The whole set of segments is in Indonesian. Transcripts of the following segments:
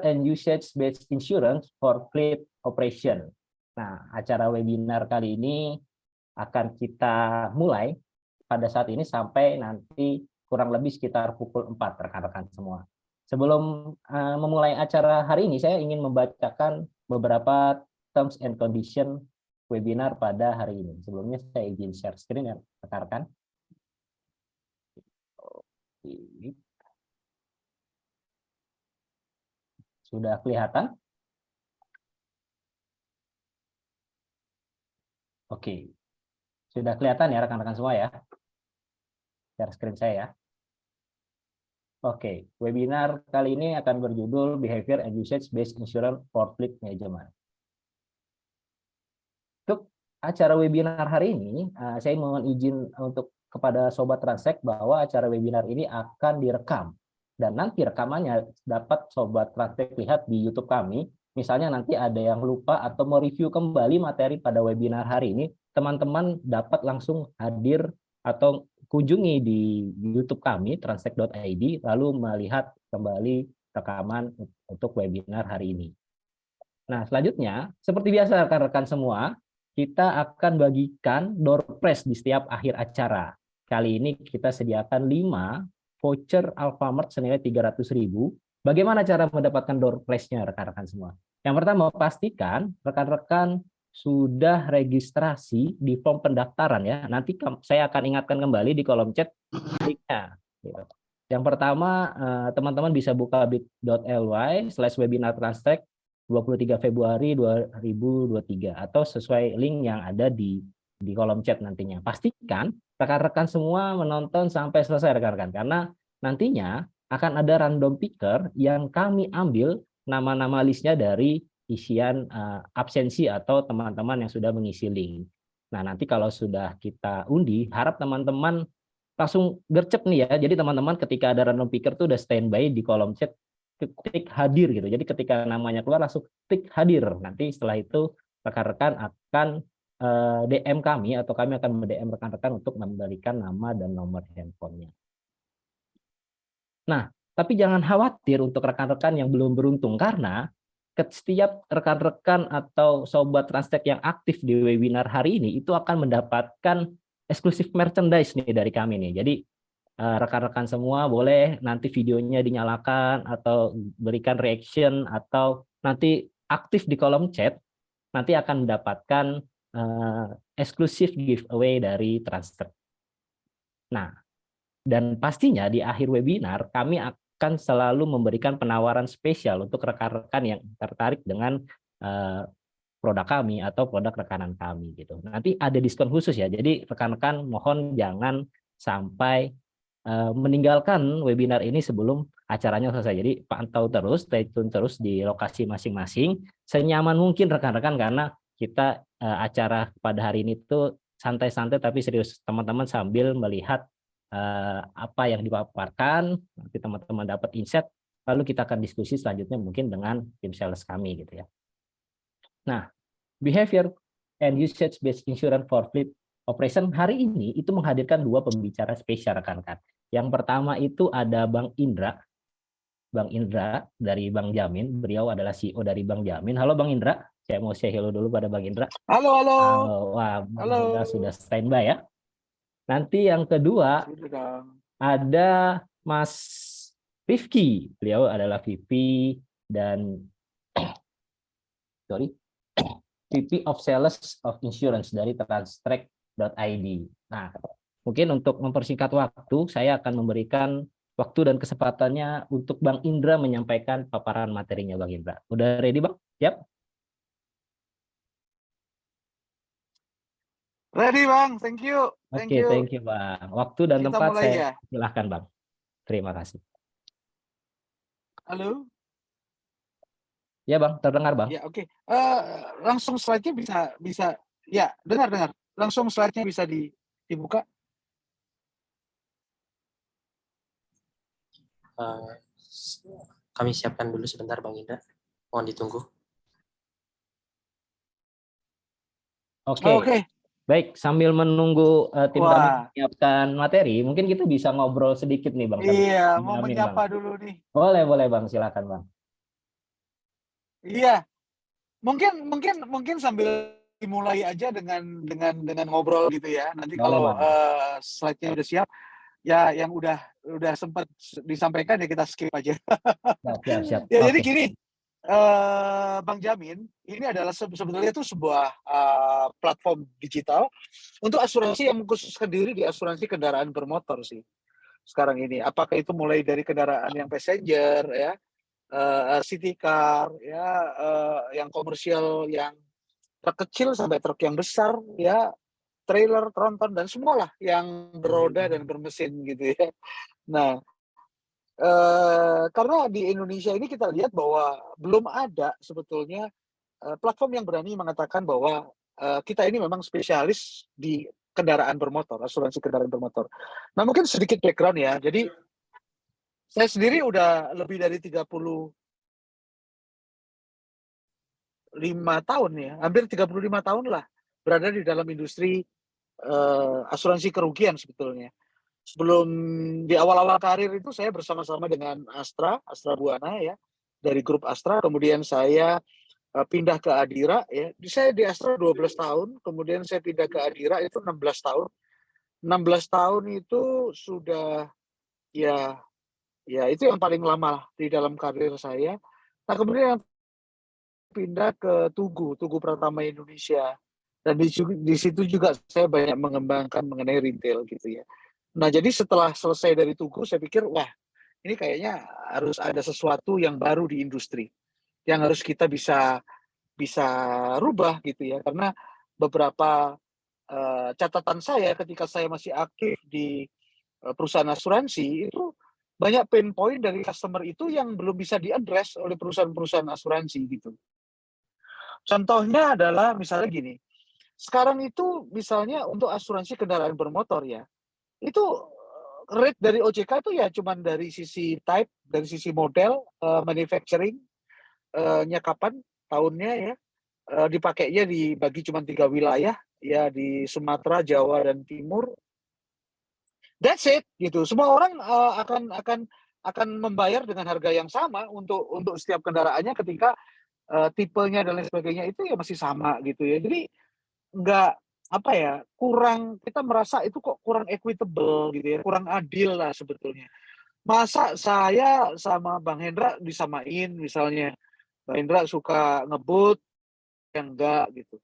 and Usage-Based Insurance for Fleet Operation. Nah, acara webinar kali ini akan kita mulai pada saat ini sampai nanti kurang lebih sekitar pukul 4, rekan-rekan semua. Sebelum memulai acara hari ini, saya ingin membacakan beberapa terms and condition webinar pada hari ini. Sebelumnya saya izin share screen ya, rekan-rekan. Sudah kelihatan? Oke. Sudah kelihatan ya rekan-rekan semua ya? Share screen saya ya. Oke, webinar kali ini akan berjudul Behavior and Usage-Based Insurance for Fleet Management. Untuk acara webinar hari ini, saya mohon izin untuk kepada Sobat Transtech bahwa acara webinar ini akan direkam. Dan nanti rekamannya dapat Sobat Transtech lihat di YouTube kami. Misalnya nanti ada yang lupa atau mau review kembali materi pada webinar hari ini, teman-teman dapat langsung hadir atau kunjungi di YouTube kami, transtech.id, lalu melihat kembali rekaman untuk webinar hari ini. Nah, selanjutnya, seperti biasa rekan-rekan semua, kita akan bagikan door prize di setiap akhir acara. Kali ini kita sediakan 5 voucher Alfamart senilai 300.000. Bagaimana cara mendapatkan door prize-nya rekan-rekan semua? Yang pertama, pastikan rekan-rekan sudah registrasi di form pendaftaran ya. Nanti saya akan ingatkan kembali di kolom chat linknya. Yang pertama, teman-teman bisa buka bit.ly/webinar Transtech 23 Februari 2023 atau sesuai link yang ada di kolom chat nantinya. Pastikan rekan-rekan semua menonton sampai selesai rekan-rekan, karena nantinya akan ada random picker yang kami ambil nama-nama listnya dari isian absensi atau teman-teman yang sudah mengisi link. Nah, nanti kalau sudah kita undi, harap teman-teman langsung gercep nih ya. Jadi teman-teman ketika ada random picker tuh udah standby di kolom chat, klik hadir gitu. Jadi ketika namanya keluar langsung klik hadir. Nanti setelah itu rekan-rekan akan DM kami atau kami akan DM rekan-rekan untuk memberikan nama dan nomor handphonenya. Nah, tapi jangan khawatir untuk rekan-rekan yang belum beruntung, karena setiap rekan-rekan atau Sobat Transtech yang aktif di webinar hari ini itu akan mendapatkan eksklusif merchandise nih dari kami nih. Jadi rekan-rekan semua boleh nanti videonya dinyalakan atau berikan reaction atau nanti aktif di kolom chat, nanti akan mendapatkan eksklusif giveaway dari Transtech. Nah, dan pastinya di akhir webinar kami akan selalu memberikan penawaran spesial untuk rekan-rekan yang tertarik dengan produk kami atau produk rekanan kami gitu. Nanti ada diskon khusus ya. Jadi rekan-rekan mohon jangan sampai meninggalkan webinar ini sebelum acaranya selesai. Jadi pantau terus, stay tune terus di lokasi masing-masing senyaman mungkin rekan-rekan, karena kita acara pada hari ini tuh santai-santai tapi serius, teman-teman sambil melihat apa yang dipaparkan, nanti teman-teman dapat insight, lalu kita akan diskusi selanjutnya mungkin dengan tim sales kami gitu ya. Nah, behavior and usage-based insurance for fleet operation hari ini itu menghadirkan 2 pembicara spesial rekan-rekan. Yang pertama itu ada Bang Indra dari Bank Jamin, beliau adalah CEO dari Bank Jamin. Halo Bang Indra, saya mau say hello dulu pada Bang Indra. Halo, halo. Wah, Bang Halo. Indra sudah standby ya. Nanti yang kedua ada Mas Rifki, beliau adalah VP dan VP of Sales of Insurance dari transtech.id. Nah, mungkin untuk mempersingkat waktu, saya akan memberikan waktu dan kesempatannya untuk Bang Indra menyampaikan paparan materinya. Bang Indra, udah ready Bang? Yap. Ready Bang, thank you. Oke, thank you Bang. Waktu dan Kita tempat mulai saya ya. silahkan Bang. Terima kasih. Halo. Ya Bang, terdengar Bang. Ya oke. Langsung slide-nya bisa ya dengar. Langsung slide-nya bisa dibuka. Kami siapkan dulu sebentar Bang Indra. Mohon ditunggu. Oke. Baik, sambil menunggu tim Wah. kami menyiapkan materi, mungkin kita bisa ngobrol sedikit nih Bang. Iya, Bang mau Amin, menyapa Bang. dulu nih. Boleh Bang, silakan Bang. Iya, mungkin sambil dimulai aja dengan ngobrol gitu ya. Nanti Boleh, kalau Bang. slide-nya udah siap, ya yang udah sempat disampaikan ya kita skip aja. Siap, siap, siap. Ya jadi Oke. gini, Bang Jamin, ini adalah sebetulnya itu sebuah platform digital untuk asuransi yang mengkhususkan diri di asuransi kendaraan bermotor sih sekarang ini. Apakah itu mulai dari kendaraan yang passenger ya, city car ya, yang komersial, yang truk kecil sampai truk yang besar ya, trailer, tronton dan semualah yang beroda dan bermesin gitu ya. Nah, karena di Indonesia ini kita lihat bahwa belum ada sebetulnya platform yang berani mengatakan bahwa kita ini memang spesialis di kendaraan bermotor, asuransi kendaraan bermotor. Nah, mungkin sedikit background ya. Jadi saya sendiri udah lebih dari 35 tahun ya, hampir 35 tahun lah berada di dalam industri asuransi kerugian sebetulnya. Sebelum di awal-awal karir itu saya bersama-sama dengan Astra Buana ya, dari grup Astra, kemudian saya pindah ke Adira ya. Saya di Astra 12 tahun, kemudian saya pindah ke Adira itu 16 tahun. 16 tahun itu sudah ya ya itu yang paling lama di dalam karir saya. Nah, kemudian pindah ke Tugu Pratama Indonesia. Dan di situ juga saya banyak mengembangkan mengenai retail gitu ya. Nah, jadi setelah selesai dari Tugu, saya pikir, wah, ini kayaknya harus ada sesuatu yang baru di industri, yang harus kita bisa bisa rubah gitu ya. Karena beberapa catatan saya ketika saya masih aktif di perusahaan asuransi itu banyak pain point dari customer itu yang belum bisa diadres oleh perusahaan-perusahaan asuransi gitu. Contohnya adalah misalnya gini, sekarang itu misalnya untuk asuransi kendaraan bermotor ya, itu rate dari OJK itu ya cuman dari sisi type, dari sisi model, manufacturing, nya kapan, tahunnya ya, dipakainya dibagi cuma 3 wilayah, ya di Sumatera, Jawa, dan Timur. That's it gitu. Semua orang akan membayar dengan harga yang sama untuk setiap kendaraannya ketika tipenya dan lain sebagainya itu ya masih sama gitu ya. Jadi nggak apa ya, kurang, kita merasa itu kok kurang equitable gitu ya, kurang adil lah sebetulnya. Masa saya sama Bang Hendra disamain misalnya, Bang Hendra suka ngebut, yang enggak gitu.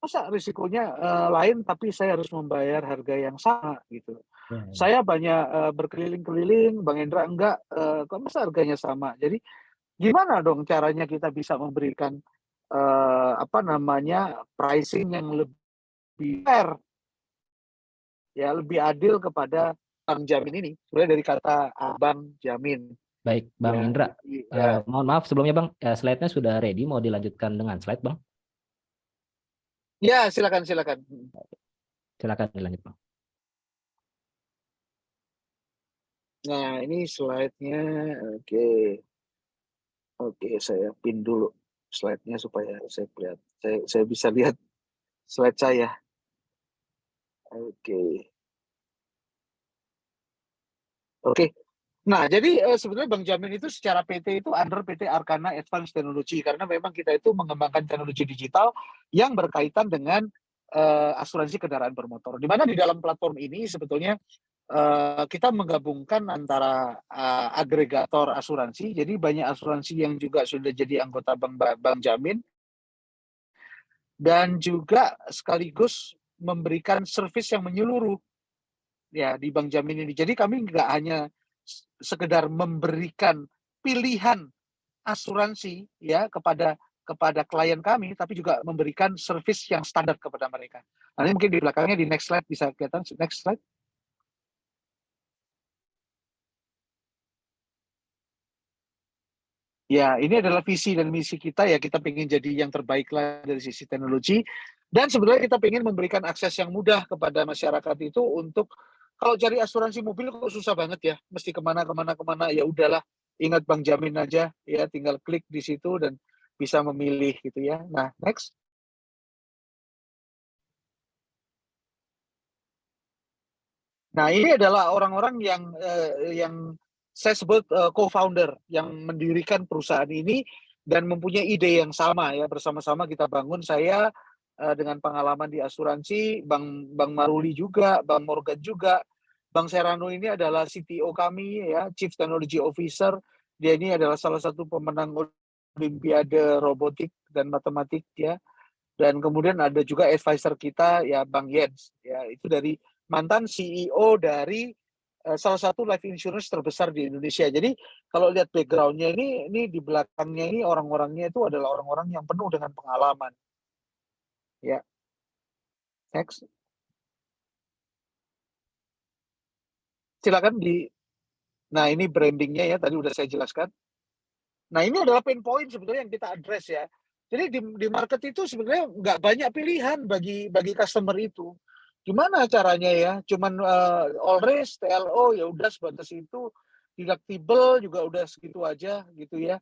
Masa risikonya lain tapi saya harus membayar harga yang sama gitu. Ya, ya. Saya banyak berkeliling-keliling, Bang Hendra enggak, kok masa harganya sama. Jadi gimana dong caranya kita bisa memberikan apa namanya, pricing yang lebih fair, ya lebih adil kepada Bang Jamin ini. Sebenarnya dari kata Abang Jamin, Baik, Bang ya, Indra. ya, Mohon maaf sebelumnya, Bang. Slide-nya sudah ready. Mau dilanjutkan dengan slide, Bang? ya silakan silakan. Silakan dilanjut, Bang. Nah ini slide-nya, oke, oke saya pin dulu slide-nya supaya saya bisa lihat slide saya. Oke, oke. Nah, jadi sebenarnya Bang Jamin itu secara PT itu under PT Arkana Advanced Technology karena memang kita itu mengembangkan teknologi digital yang berkaitan dengan asuransi kendaraan bermotor. Di mana di dalam platform ini sebetulnya kita menggabungkan antara agregator asuransi, jadi banyak asuransi yang juga sudah jadi anggota Bang Jamin dan juga sekaligus memberikan servis yang menyeluruh ya di Bang Jamin ini. Jadi kami nggak hanya sekedar memberikan pilihan asuransi ya kepada klien kami, tapi juga memberikan servis yang standar kepada mereka. Nanti mungkin di belakangnya di next slide bisa kelihatan, next slide. Ya, ini adalah visi dan misi kita ya, kita ingin jadi yang terbaik lah dari sisi teknologi. Dan sebenarnya kita ingin memberikan akses yang mudah kepada masyarakat itu untuk kalau cari asuransi mobil kok susah banget ya, mesti kemana, ya udahlah, ingat Bang Jamin aja ya, tinggal klik di situ dan bisa memilih gitu ya. Nah, next. Nah, ini adalah orang-orang yang saya sebut co-founder yang mendirikan perusahaan ini dan mempunyai ide yang sama ya, bersama-sama kita bangun. Saya dengan pengalaman di asuransi, Bang Maruli juga, Bang Morgan juga, Bang Serrano ini adalah CTO kami ya, Chief Technology Officer. Dia ini adalah salah satu pemenang Olimpiade Robotik dan Matematik ya. Dan kemudian ada juga advisor kita ya, Bang Jens ya, itu dari mantan CEO dari salah satu life insurance terbesar di Indonesia. Jadi kalau lihat background-nya ini di belakangnya ini orang-orangnya itu adalah orang-orang yang penuh dengan pengalaman. Ya, next. Silakan di. Nah ini brandingnya ya, tadi udah saya jelaskan. Nah ini adalah pain point sebetulnya yang kita address ya. Jadi di market itu sebenarnya nggak banyak pilihan bagi customer itu. Gimana caranya ya? Cuman all risk, TLO ya udah sebatas itu, deductible juga udah segitu aja gitu ya.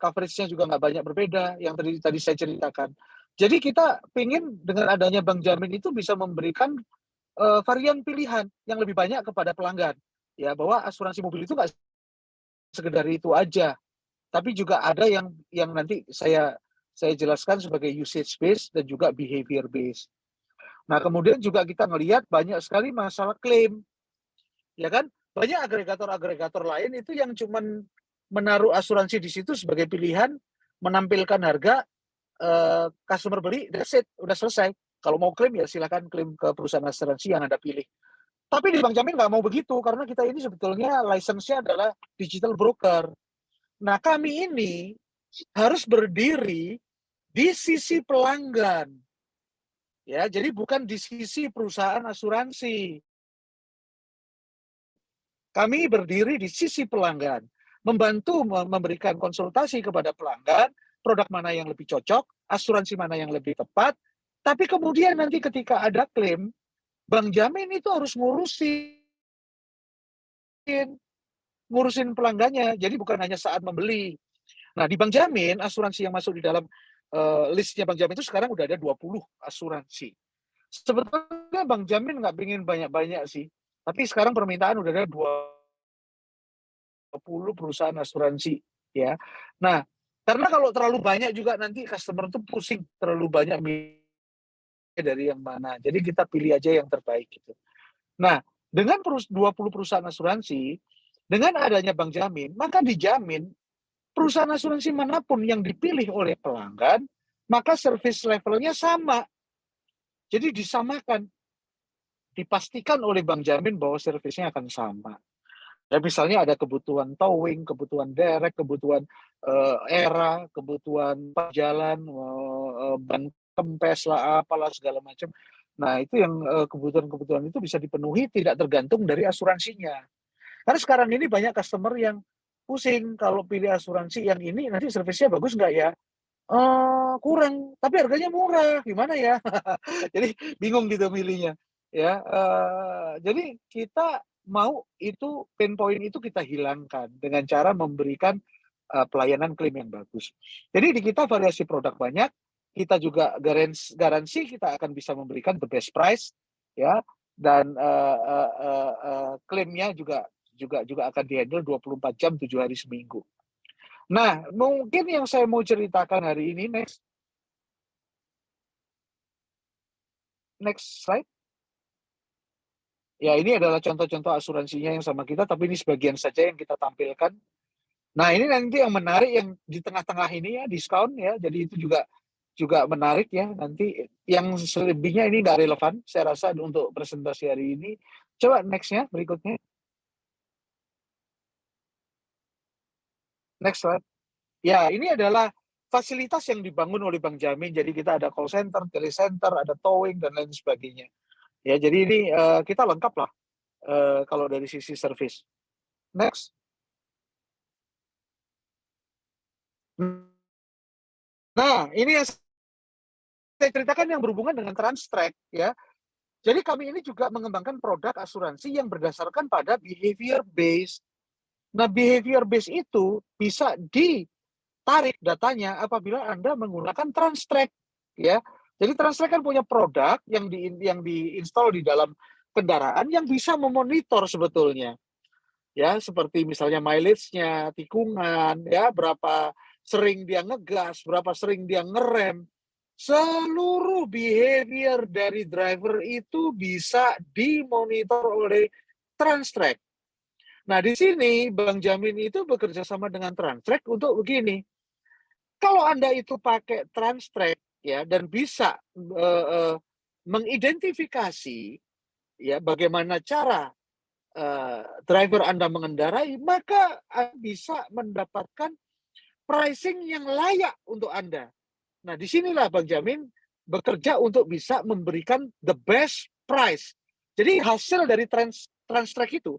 Coverage-nya juga nggak banyak berbeda yang tadi saya ceritakan. Jadi kita pingin dengan adanya Bank Jamin itu bisa memberikan varian pilihan yang lebih banyak kepada pelanggan. Ya bahwa asuransi mobil itu nggak sekedar itu aja, tapi juga ada yang nanti saya jelaskan sebagai usage based dan juga behavior based. Nah, kemudian juga kita melihat banyak sekali masalah klaim. Ya kan? Banyak agregator-agregator lain itu yang cuman menaruh asuransi di situ sebagai pilihan, menampilkan harga, customer beli, that's it, udah selesai. Kalau mau klaim ya silakan klaim ke perusahaan asuransi yang Anda pilih. Tapi di Bank Jamin nggak mau begitu, karena kita ini sebetulnya license-nya adalah digital broker. Nah, kami ini harus berdiri di sisi pelanggan. Ya, jadi bukan di sisi perusahaan asuransi. Kami berdiri di sisi pelanggan, membantu memberikan konsultasi kepada pelanggan, produk mana yang lebih cocok, asuransi mana yang lebih tepat, tapi kemudian nanti ketika ada klaim, Bank Jamin itu harus ngurusin pelanggannya. Jadi bukan hanya saat membeli. Nah, di Bank Jamin, asuransi yang masuk di dalam listnya Bank Jamin itu sekarang udah ada 20 asuransi. Sebetulnya Bank Jamin nggak ingin banyak-banyak sih, tapi sekarang permintaan udah ada 20 perusahaan asuransi ya. Nah, karena kalau terlalu banyak juga nanti customer tuh pusing, terlalu banyak dari yang mana. Jadi kita pilih aja yang terbaik gitu. Nah, dengan 20 perusahaan asuransi, dengan adanya Bank Jamin, maka dijamin perusahaan asuransi manapun yang dipilih oleh pelanggan, maka service levelnya sama. Jadi disamakan. Dipastikan oleh Bank Jamin bahwa servisnya akan sama. Ya, misalnya ada kebutuhan towing, kebutuhan derek, kebutuhan era, kebutuhan jalan, ban kempes lah, apalah segala macam. Nah, itu yang kebutuhan-kebutuhan itu bisa dipenuhi tidak tergantung dari asuransinya. Karena sekarang ini banyak customer yang pusing kalau pilih asuransi yang ini nanti servisnya bagus nggak ya? Kurang, tapi harganya murah, gimana ya? Jadi bingung gitu milihnya. Ya, jadi kita mau itu pain point itu kita hilangkan dengan cara memberikan pelayanan klaim yang bagus. Jadi di kita variasi produk banyak, kita juga garansi kita akan bisa memberikan the best price, ya, dan klaimnya juga akan dihandle 24 jam 7 hari seminggu. Nah, mungkin yang saya mau ceritakan hari ini, next slide. Ya, ini adalah contoh-contoh asuransinya yang sama kita, tapi ini sebagian saja yang kita tampilkan. Nah, ini nanti yang menarik yang di tengah-tengah ini ya, diskon ya, jadi itu juga menarik ya. Nanti yang selebihnya ini nggak relevan, saya rasa untuk presentasi hari ini. Coba next-nya, berikutnya. Next slide. Ya, ini adalah fasilitas yang dibangun oleh Bank Jamin. Jadi kita ada call center, telecenter, ada towing, dan lain sebagainya. Ya, jadi ini kita lengkap lah kalau dari sisi service. Next. Nah, ini yang saya ceritakan yang berhubungan dengan Transtrack ya. Jadi kami ini juga mengembangkan produk asuransi yang berdasarkan pada behavior based. Nah, behavior based itu bisa ditarik datanya apabila Anda menggunakan Transtrack ya. Jadi Transtrack kan punya produk yang diinstal di dalam kendaraan yang bisa memonitor sebetulnya. Ya, seperti misalnya mileage-nya, tikungan, ya, berapa sering dia ngegas, berapa sering dia ngerem. Seluruh behavior dari driver itu bisa dimonitor oleh Transtrack. Nah, di sini Bang Jamin itu bekerja sama dengan Transtrack untuk begini. Kalau Anda itu pakai Transtrack ya dan bisa mengidentifikasi ya bagaimana cara driver Anda mengendarai, maka Anda bisa mendapatkan pricing yang layak untuk Anda. Nah, disinilah Bang Jamin bekerja untuk bisa memberikan the best price. Jadi hasil dari Transtrack itu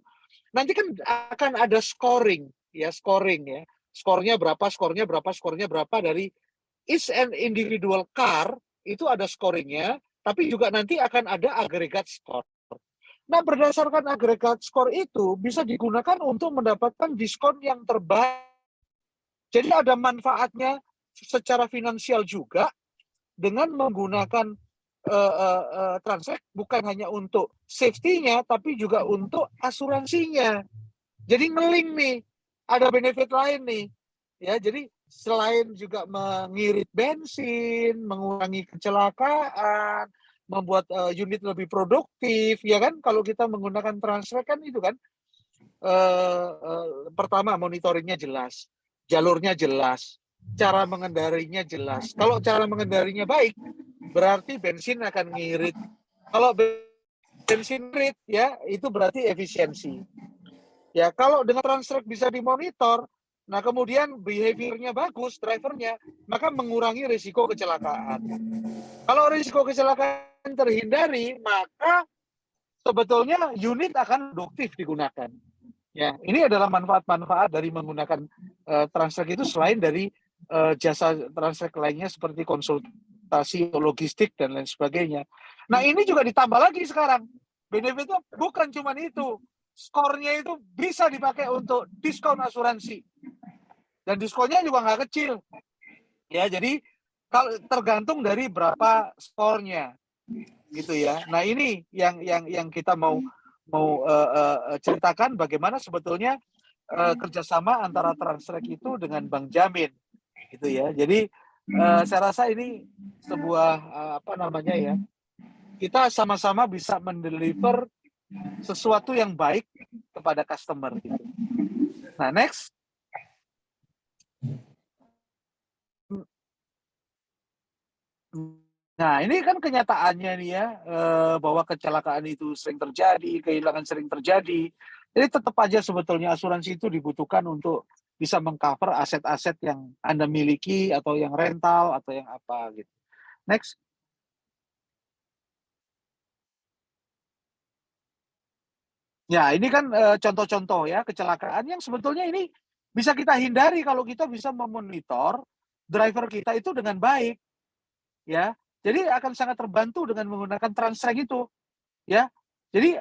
nanti kan akan ada scoring ya. Skornya berapa, skornya berapa, skornya berapa dari each and individual car itu ada scoringnya, tapi juga nanti akan ada agregat skor. Nah, berdasarkan agregat skor itu bisa digunakan untuk mendapatkan diskon yang terbaik. Jadi ada manfaatnya secara finansial juga dengan menggunakan Transact, bukan hanya untuk safety-nya, tapi juga untuk asuransinya. Jadi ngeling nih, ada benefit lain nih. Ya, jadi selain juga mengirit bensin, mengurangi kecelakaan, membuat unit lebih produktif, ya kan? Kalau kita menggunakan Transtrack kan itu kan, pertama monitoringnya jelas, jalurnya jelas, cara mengendarinya jelas. Kalau cara mengendarinya baik, berarti bensin akan ngirit. Kalau bensin ngirit, ya itu berarti efisiensi. Ya, kalau dengan Transtrack bisa dimonitor, nah kemudian behaviornya bagus, drivernya, maka mengurangi risiko kecelakaan. Kalau risiko kecelakaan terhindari, maka sebetulnya unit akan produktif digunakan. Ya, ini adalah manfaat-manfaat dari menggunakan Transtrack itu selain dari jasa Transtrack lainnya seperti konsultasi logistik dan lain sebagainya. Nah, ini juga ditambah lagi sekarang. Benefitnya bukan cuma itu. Skornya itu bisa dipakai untuk diskon asuransi. Dan diskonnya juga nggak kecil. Ya, jadi kalau tergantung dari berapa skornya. Gitu ya. Nah, ini yang kita mau ceritakan bagaimana sebetulnya kerjasama antara Transtrack itu dengan Bang Jamin, gitu ya. Jadi saya rasa ini sebuah apa namanya ya, kita sama-sama bisa mendeliver sesuatu yang baik kepada customer. Gitu. Nah, next. Nah, ini kan kenyataannya nih ya, bahwa kecelakaan itu sering terjadi, kehilangan sering terjadi. Jadi tetap aja sebetulnya asuransi itu dibutuhkan untuk bisa mengcover aset-aset yang Anda miliki atau yang rental atau yang apa gitu. Next. Ya, ini kan contoh-contoh ya kecelakaan yang sebetulnya ini bisa kita hindari kalau kita bisa memonitor driver kita itu dengan baik. Ya. Jadi akan sangat terbantu dengan menggunakan Transtrack itu. Ya. Jadi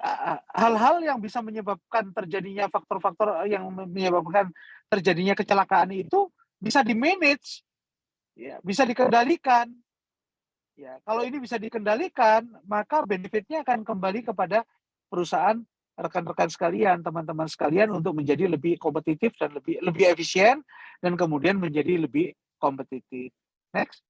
hal-hal yang bisa menyebabkan terjadinya faktor-faktor yang menyebabkan terjadinya kecelakaan itu bisa di-manage, ya, bisa dikendalikan. Ya, kalau ini bisa dikendalikan, maka benefitnya akan kembali kepada perusahaan, rekan-rekan sekalian, teman-teman sekalian untuk menjadi lebih kompetitif dan lebih efisien dan kemudian menjadi lebih kompetitif. Next.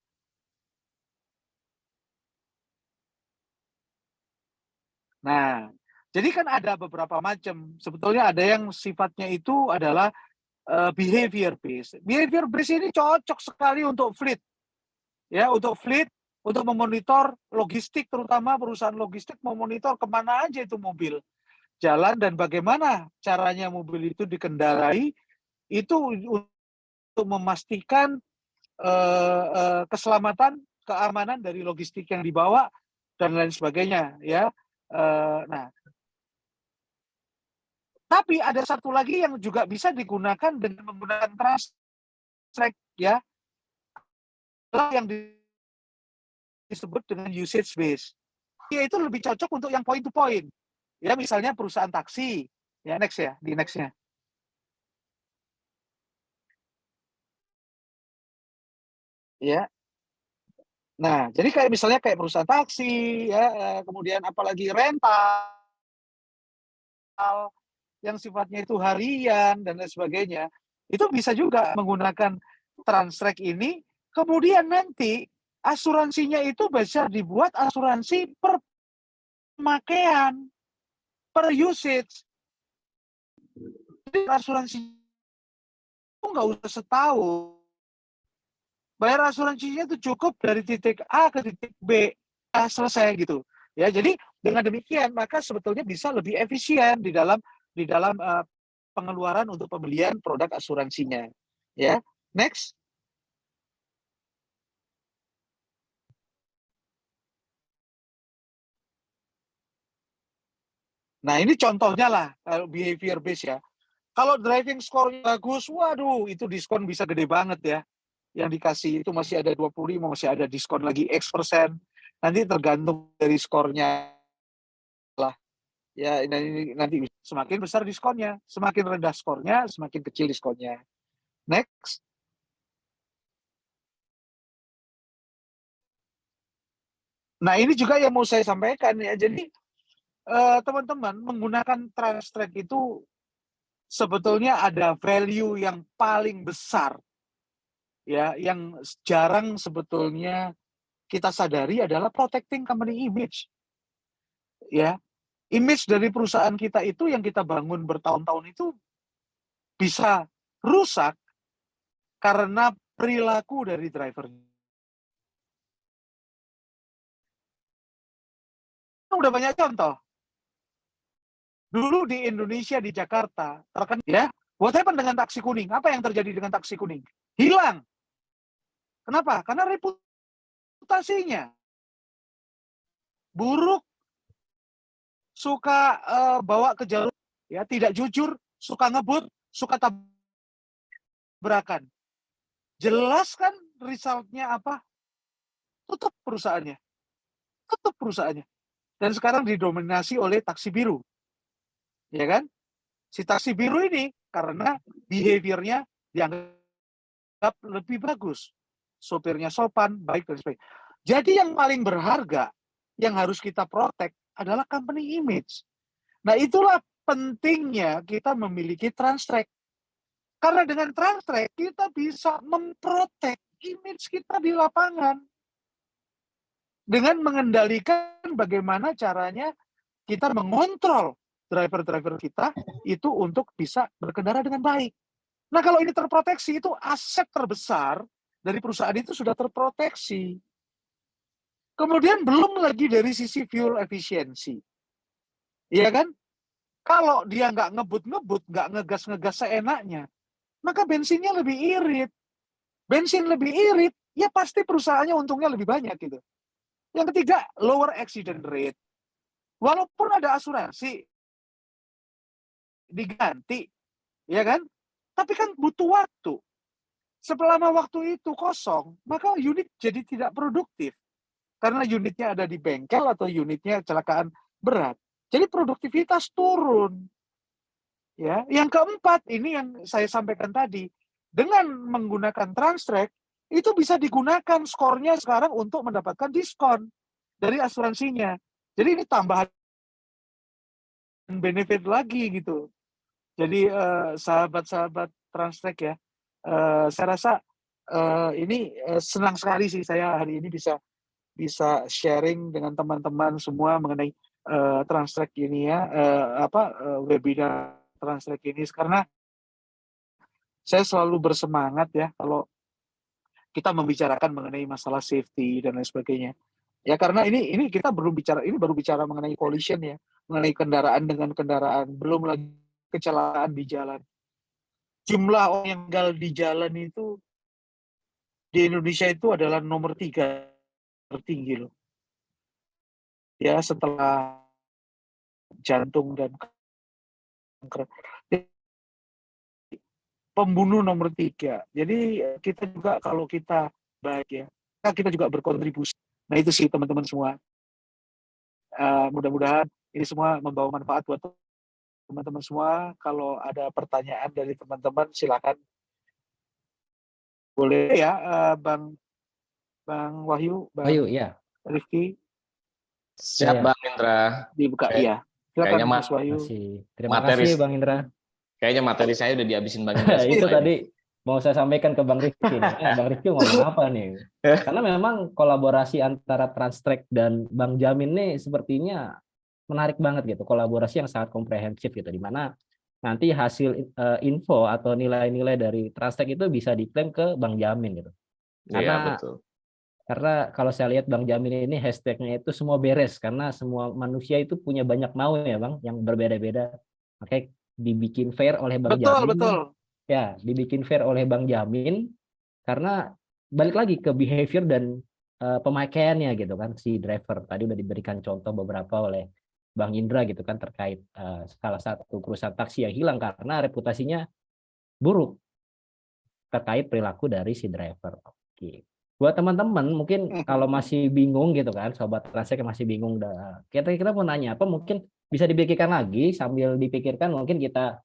Nah, jadi kan ada beberapa macam. Sebetulnya ada yang sifatnya itu adalah behavior based. Behavior based ini cocok sekali untuk fleet. Ya, untuk fleet, untuk memonitor logistik, terutama perusahaan logistik memonitor kemana aja itu mobil jalan dan bagaimana caranya mobil itu dikendarai itu untuk memastikan keselamatan, keamanan dari logistik yang dibawa dan lain sebagainya. Ya, nah. Tapi ada satu lagi yang juga bisa digunakan dengan menggunakan Transtrack, ya, yang disebut dengan usage base. Dia itu lebih cocok untuk yang point to point. Ya, misalnya perusahaan taksi. Ya, next ya, di next-nya. Ya. Nah, jadi kayak misalnya kayak perusahaan taksi, ya, kemudian apalagi rental yang sifatnya itu harian dan lain sebagainya, itu bisa juga menggunakan Transtrack ini, kemudian nanti asuransinya itu bisa dibuat asuransi per pemakaian, per usage. Jadi asuransi itu nggak usah setahun. Bayar asuransinya itu cukup dari titik A ke titik B, selesai gitu. Ya, jadi dengan demikian maka sebetulnya bisa lebih efisien di dalam pengeluaran untuk pembelian produk asuransinya. Ya, next. Nah, ini contohnya lah kalau behavior base ya. Kalau driving score-nya bagus, waduh, itu diskon bisa gede banget ya. Yang dikasih itu masih ada 25, masih ada diskon lagi X%. Nanti tergantung dari skornya lah. Ya, nanti semakin besar diskonnya, semakin rendah skornya, semakin kecil diskonnya. Next. Nah, ini juga yang mau saya sampaikan ya. Jadi teman-teman menggunakan Transtrack itu sebetulnya ada value yang paling besar ya, yang jarang sebetulnya kita sadari adalah protecting company image. Ya, image dari perusahaan kita itu yang kita bangun bertahun-tahun itu bisa rusak karena perilaku dari drivernya. Udah banyak contoh. Dulu di Indonesia, di Jakarta, terkenal ya, what happened dengan taksi kuning? Apa yang terjadi dengan taksi kuning? Hilang. Kenapa? Karena reputasinya buruk, suka bawa ke jalur, ya tidak jujur, suka ngebut, suka tabrakan. Jelas kan resultnya apa? Tutup perusahaannya. Tutup perusahaannya. Dan sekarang didominasi oleh taksi biru. Ya kan? Si taksi biru ini karena behavior-nya dianggap lebih bagus. Sopirnya sopan, baik, dan sebagainya. Jadi yang paling berharga, yang harus kita protect adalah company image. Nah, itulah pentingnya kita memiliki Transtrack. Karena dengan Transtrack, kita bisa memprotek image kita di lapangan. Dengan mengendalikan bagaimana caranya kita mengontrol driver-driver kita itu untuk bisa berkendara dengan baik. Nah, kalau ini terproteksi, itu aset terbesar dari perusahaan itu sudah terproteksi. Kemudian belum lagi dari sisi fuel efficiency. Iya kan? Kalau dia nggak ngebut-ngebut, nggak ngegas-ngegas seenaknya, maka bensinnya lebih irit. Bensin lebih irit, ya pasti perusahaannya untungnya lebih banyak gitu. Yang ketiga, lower accident rate. Walaupun ada asuransi diganti, ya kan? Tapi kan butuh waktu. Selama waktu itu kosong, maka unit jadi tidak produktif. Karena unitnya ada di bengkel atau unitnya kecelakaan berat. Jadi produktivitas turun. Ya, yang keempat ini yang saya sampaikan tadi, dengan menggunakan Transtrack itu bisa digunakan skornya sekarang untuk mendapatkan diskon dari asuransinya. Jadi ini tambahan benefit lagi gitu. Jadi sahabat-sahabat Transtrack ya, saya rasa ini senang sekali sih saya hari ini bisa sharing dengan teman-teman semua mengenai Transtrack ini ya, webinar Transtrack ini, karena saya selalu bersemangat ya kalau kita membicarakan mengenai masalah safety dan lain sebagainya. Ya karena ini kita baru bicara mengenai collision ya, mengenai kendaraan dengan kendaraan, belum lagi kecelakaan di jalan. Jumlah orang yang meninggal di jalan itu di Indonesia itu adalah nomor 3 tertinggi loh. Ya setelah jantung dan kanker. Pembunuh nomor 3. Jadi kita juga kalau kita baik ya, kita juga berkontribusi. Nah itu sih teman-teman semua. Mudah-mudahan ini semua membawa manfaat buat teman-teman semua. Kalau ada pertanyaan dari teman-teman silakan. Boleh ya Bang Wahyu, Bang Wahyu, ya. Rifki. Siap Ya. Bang Indra. Dibuka iya. Silakan Kayaknya Mas Wahyu. Terima kasih Bang Indra. Kayaknya materi saya udah dihabisin Bang Indra. Itu semua ini. tadi mau saya sampaikan ke Bang Rifki nih. Bang Rifki ngomong apa nih? Karena memang kolaborasi antara Transtrek dan Bang Jamin nih sepertinya menarik banget gitu. Kolaborasi yang sangat komprehensif gitu. Di mana nanti hasil info atau nilai-nilai dari Transtrek itu bisa diklaim ke Bang Jamin gitu. Iya, Karena betul. kalau saya lihat Bang Jamin ini hashtagnya itu semua beres karena semua manusia itu punya banyak mau ya Bang yang berbeda-beda. Makanya dibikin fair oleh Bang Betul, Jamin. betul. Ya, dibikin fair oleh Bang Jamin karena balik lagi ke behavior dan pemakaiannya gitu kan si driver. Tadi udah diberikan contoh beberapa oleh Bang Indra gitu kan terkait salah satu perusahaan taksi yang hilang karena reputasinya buruk terkait perilaku dari si driver. Oke. Buat teman-teman mungkin kalau masih bingung gitu kan, sobat Transtech yang masih bingung, kita mau nanya apa mungkin bisa dipikirkan lagi sambil dipikirkan mungkin kita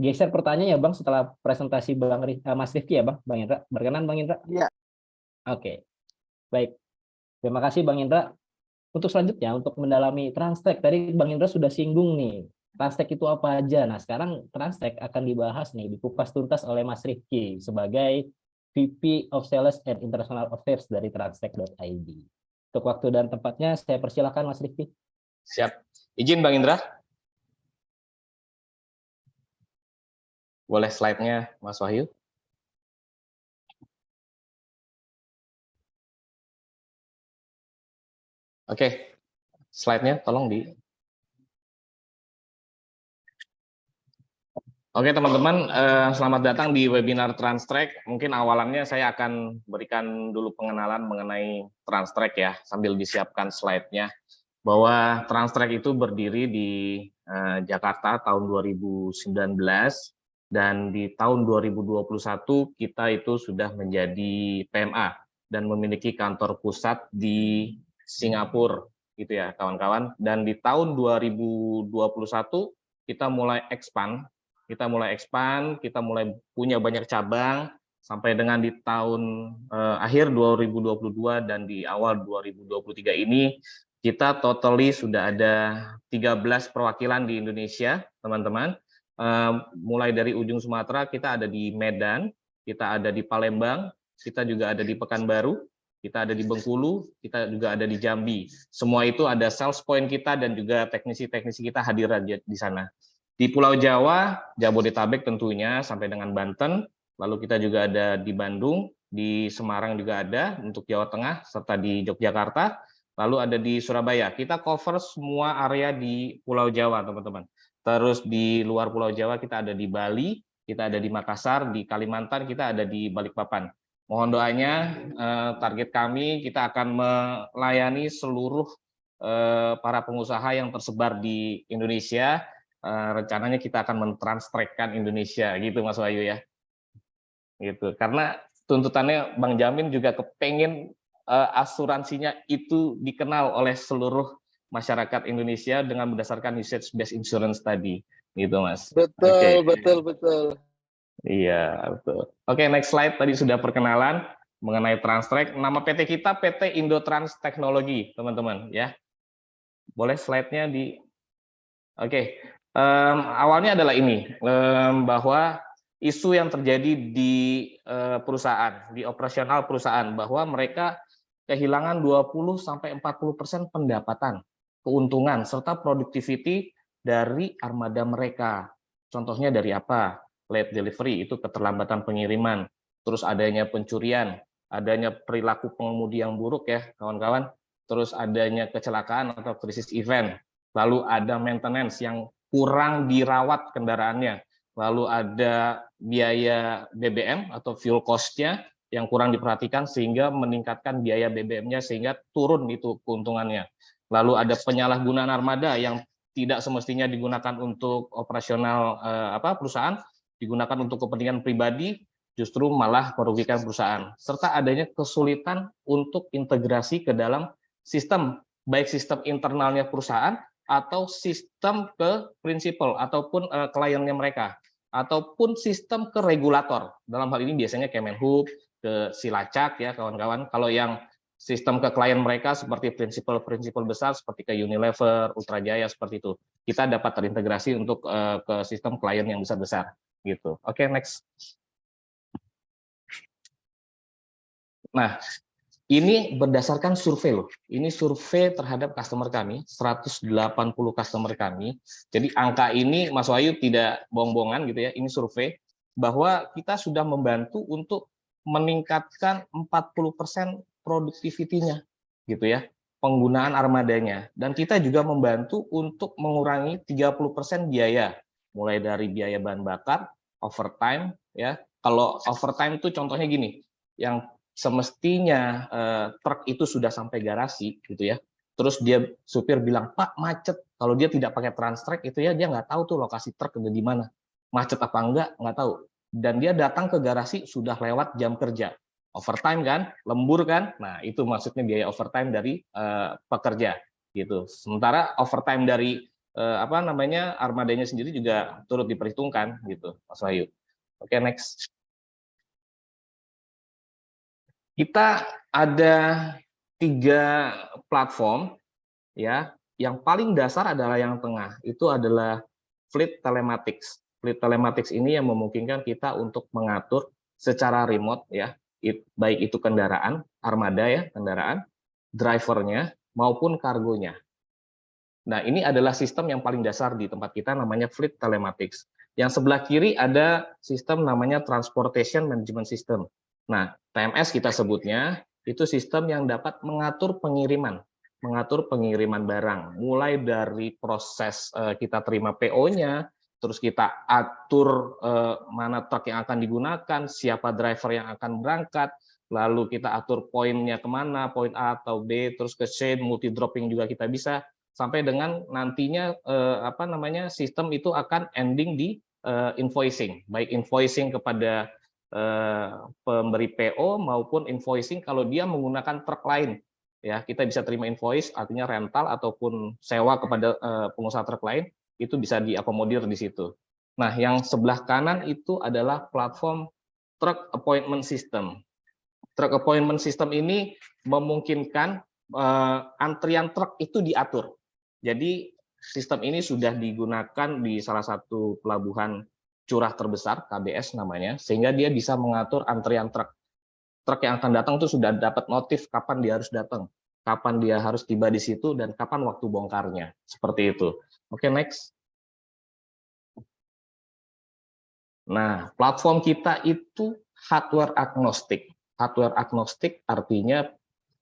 geser pertanyaan ya Bang setelah presentasi Mas Rifki ya Bang Indra. Berkenan Bang Indra? Iya. Oke. Baik. Terima kasih Bang Indra. Untuk selanjutnya untuk mendalami Transtech tadi Bang Indra sudah singgung nih. Transtech itu apa aja? Nah, sekarang Transtech akan dibahas nih dikupas tuntas oleh Mas Rifki sebagai VP of Sales and International Affairs dari transtech.id. Untuk waktu dan tempatnya saya persilakan Mas Rifki. Siap. Izin Bang Indra. Boleh slide-nya Mas Wahyu? Oke, slide-nya tolong di. Oke teman-teman, selamat datang di webinar Transtrek. Mungkin awalannya saya akan berikan dulu pengenalan mengenai Transtrek ya, sambil disiapkan slide-nya. Bahwa Transtrek itu berdiri di Jakarta tahun 2019, dan di tahun 2021 kita itu sudah menjadi PMA dan memiliki kantor pusat di Singapura, gitu ya kawan-kawan. Dan di tahun 2021 kita mulai expand. Kita mulai punya banyak cabang sampai dengan di tahun akhir 2022 dan di awal 2023 ini kita totally sudah ada 13 perwakilan di Indonesia, teman-teman. Mulai dari ujung Sumatera kita ada di Medan, kita ada di Palembang, kita juga ada di Pekanbaru, kita ada di Bengkulu, kita juga ada di Jambi. Semua itu ada sales point kita dan juga teknisi-teknisi kita hadir di sana. Di Pulau Jawa, Jabodetabek tentunya sampai dengan Banten, lalu kita juga ada di Bandung, di Semarang juga ada untuk Jawa Tengah, serta di Yogyakarta, lalu ada di Surabaya. Kita cover semua area di Pulau Jawa, teman-teman. Terus di luar Pulau Jawa kita ada di Bali, kita ada di Makassar, di Kalimantan, kita ada di Balikpapan. Mohon doanya, target kami kita akan melayani seluruh para pengusaha yang tersebar di Indonesia. Rencananya kita akan mentranstrekkan Indonesia gitu Mas Wahyu ya, gitu. Karena tuntutannya Bang Jamin juga kepengen asuransinya itu dikenal oleh seluruh masyarakat Indonesia dengan berdasarkan usage based insurance tadi, gitu Mas. Betul, betul. Iya betul. Oke, next slide. Tadi sudah perkenalan mengenai Transtrek. Nama PT kita PT Indotrans Teknologi, teman-teman ya. Boleh slide-nya di. Oke. Awalnya adalah ini, bahwa isu yang terjadi di perusahaan, di operasional perusahaan, bahwa mereka kehilangan 20-40% pendapatan, keuntungan, serta productivity dari armada mereka. Contohnya dari apa? Late delivery, itu keterlambatan pengiriman, terus adanya pencurian, adanya perilaku pengemudi yang buruk ya kawan-kawan, terus adanya kecelakaan atau krisis event, lalu ada maintenance yang kurang dirawat kendaraannya, lalu ada biaya BBM atau fuel cost-nya yang kurang diperhatikan sehingga meningkatkan biaya BBM-nya sehingga turun itu keuntungannya. Lalu ada penyalahgunaan armada yang tidak semestinya digunakan untuk operasional perusahaan, digunakan untuk kepentingan pribadi, justru malah merugikan perusahaan. Serta adanya kesulitan untuk integrasi ke dalam sistem, baik sistem internalnya perusahaan atau sistem ke prinsipal ataupun kliennya mereka, ataupun sistem ke regulator. Dalam hal ini biasanya Kemenhub, ke Silacak ya kawan-kawan. Kalau yang sistem ke klien mereka seperti prinsipal besar seperti ke Unilever, Ultra Jaya seperti itu. Kita dapat terintegrasi untuk ke sistem klien yang besar-besar gitu. Oke, next. Nah, ini berdasarkan survei loh. Ini survei terhadap customer kami, 180 customer kami. Jadi angka ini Mas Wahyu tidak bohong-bohongan gitu ya. Ini survei bahwa kita sudah membantu untuk meningkatkan 40% produktivitinya gitu ya, penggunaan armadanya. Dan kita juga membantu untuk mengurangi 30% biaya, mulai dari biaya bahan bakar, overtime ya. Kalau overtime itu contohnya gini, yang semestinya truk itu sudah sampai garasi gitu ya, terus dia supir bilang Pak macet, kalau dia tidak pakai Transtrek itu ya dia nggak tahu tuh lokasi truk ada di mana, macet apa enggak nggak tahu, dan dia datang ke garasi sudah lewat jam kerja, overtime kan, lembur kan, nah itu maksudnya biaya overtime dari pekerja gitu. Sementara overtime dari apa namanya armadanya sendiri juga turut diperhitungkan gitu, Mas Wahyu. Oke, next. Kita ada 3 platform ya. Yang paling dasar adalah yang tengah. Itu adalah Fleet Telematics. Fleet Telematics ini yang memungkinkan kita untuk mengatur secara remote ya, baik itu kendaraan, armada ya, kendaraan, drivernya maupun kargonya. Nah, ini adalah sistem yang paling dasar di tempat kita namanya Fleet Telematics. Yang sebelah kiri ada sistem namanya Transportation Management System. Nah, TMS kita sebutnya, itu sistem yang dapat mengatur pengiriman barang, mulai dari proses kita terima PO-nya, terus kita atur mana truk yang akan digunakan, siapa driver yang akan berangkat, lalu kita atur poinnya kemana, poin A atau B, terus ke C, multi dropping juga kita bisa, sampai dengan nantinya apa namanya sistem itu akan ending di invoicing, baik invoicing kepada pemberi PO maupun invoicing kalau dia menggunakan truk lain ya, kita bisa terima invoice artinya rental ataupun sewa kepada pengusaha truk lain, itu bisa diakomodir di situ. Nah, yang sebelah kanan itu adalah platform Truck Appointment System. Truck Appointment System ini memungkinkan antrian truk itu diatur. Jadi sistem ini sudah digunakan di salah satu pelabuhan curah terbesar, KBS namanya, sehingga dia bisa mengatur antrian truk. Truk yang akan datang itu sudah dapat notif kapan dia harus datang, kapan dia harus tiba di situ, dan kapan waktu bongkarnya. Seperti itu. Oke, next. Nah, platform kita itu hardware agnostik. Hardware agnostik artinya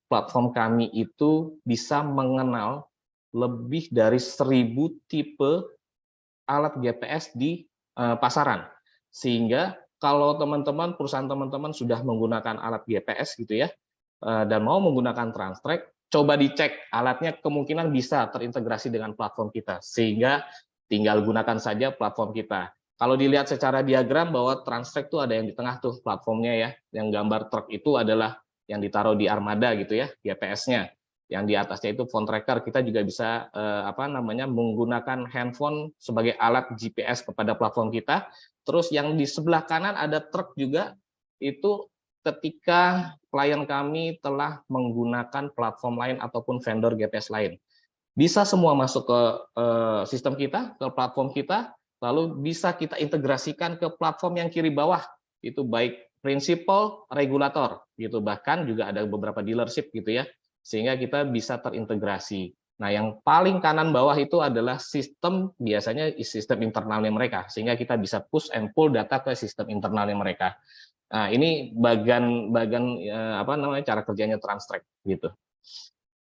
platform kami itu bisa mengenal lebih dari 1.000 tipe alat GPS di pasaran. Sehingga kalau teman-teman, perusahaan teman-teman sudah menggunakan alat GPS gitu ya, dan mau menggunakan Transtrek, coba dicek alatnya kemungkinan bisa terintegrasi dengan platform kita. Sehingga tinggal gunakan saja platform kita. Kalau dilihat secara diagram bahwa Transtrek tuh ada yang di tengah tuh platformnya ya, yang gambar truk itu adalah yang ditaruh di armada gitu ya, GPS-nya. Yang di atasnya itu phone tracker, kita juga bisa apa namanya menggunakan handphone sebagai alat GPS kepada platform kita. Terus yang di sebelah kanan ada truk juga, itu ketika klien kami telah menggunakan platform lain ataupun vendor GPS lain. Bisa semua masuk ke sistem kita, ke platform kita, lalu bisa kita integrasikan ke platform yang kiri bawah, itu baik prinsipal, regulator, gitu. Bahkan juga ada beberapa dealership gitu ya, sehingga kita bisa terintegrasi. Nah, yang paling kanan bawah itu adalah sistem, biasanya sistem internalnya mereka, sehingga kita bisa push and pull data ke sistem internalnya mereka. Nah, ini bagian apa namanya cara kerjanya Transtrek gitu.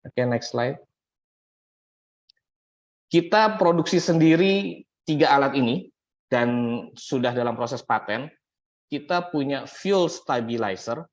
Oke, next slide. Kita produksi sendiri 3 alat ini dan sudah dalam proses paten. Kita punya fuel stabilizer.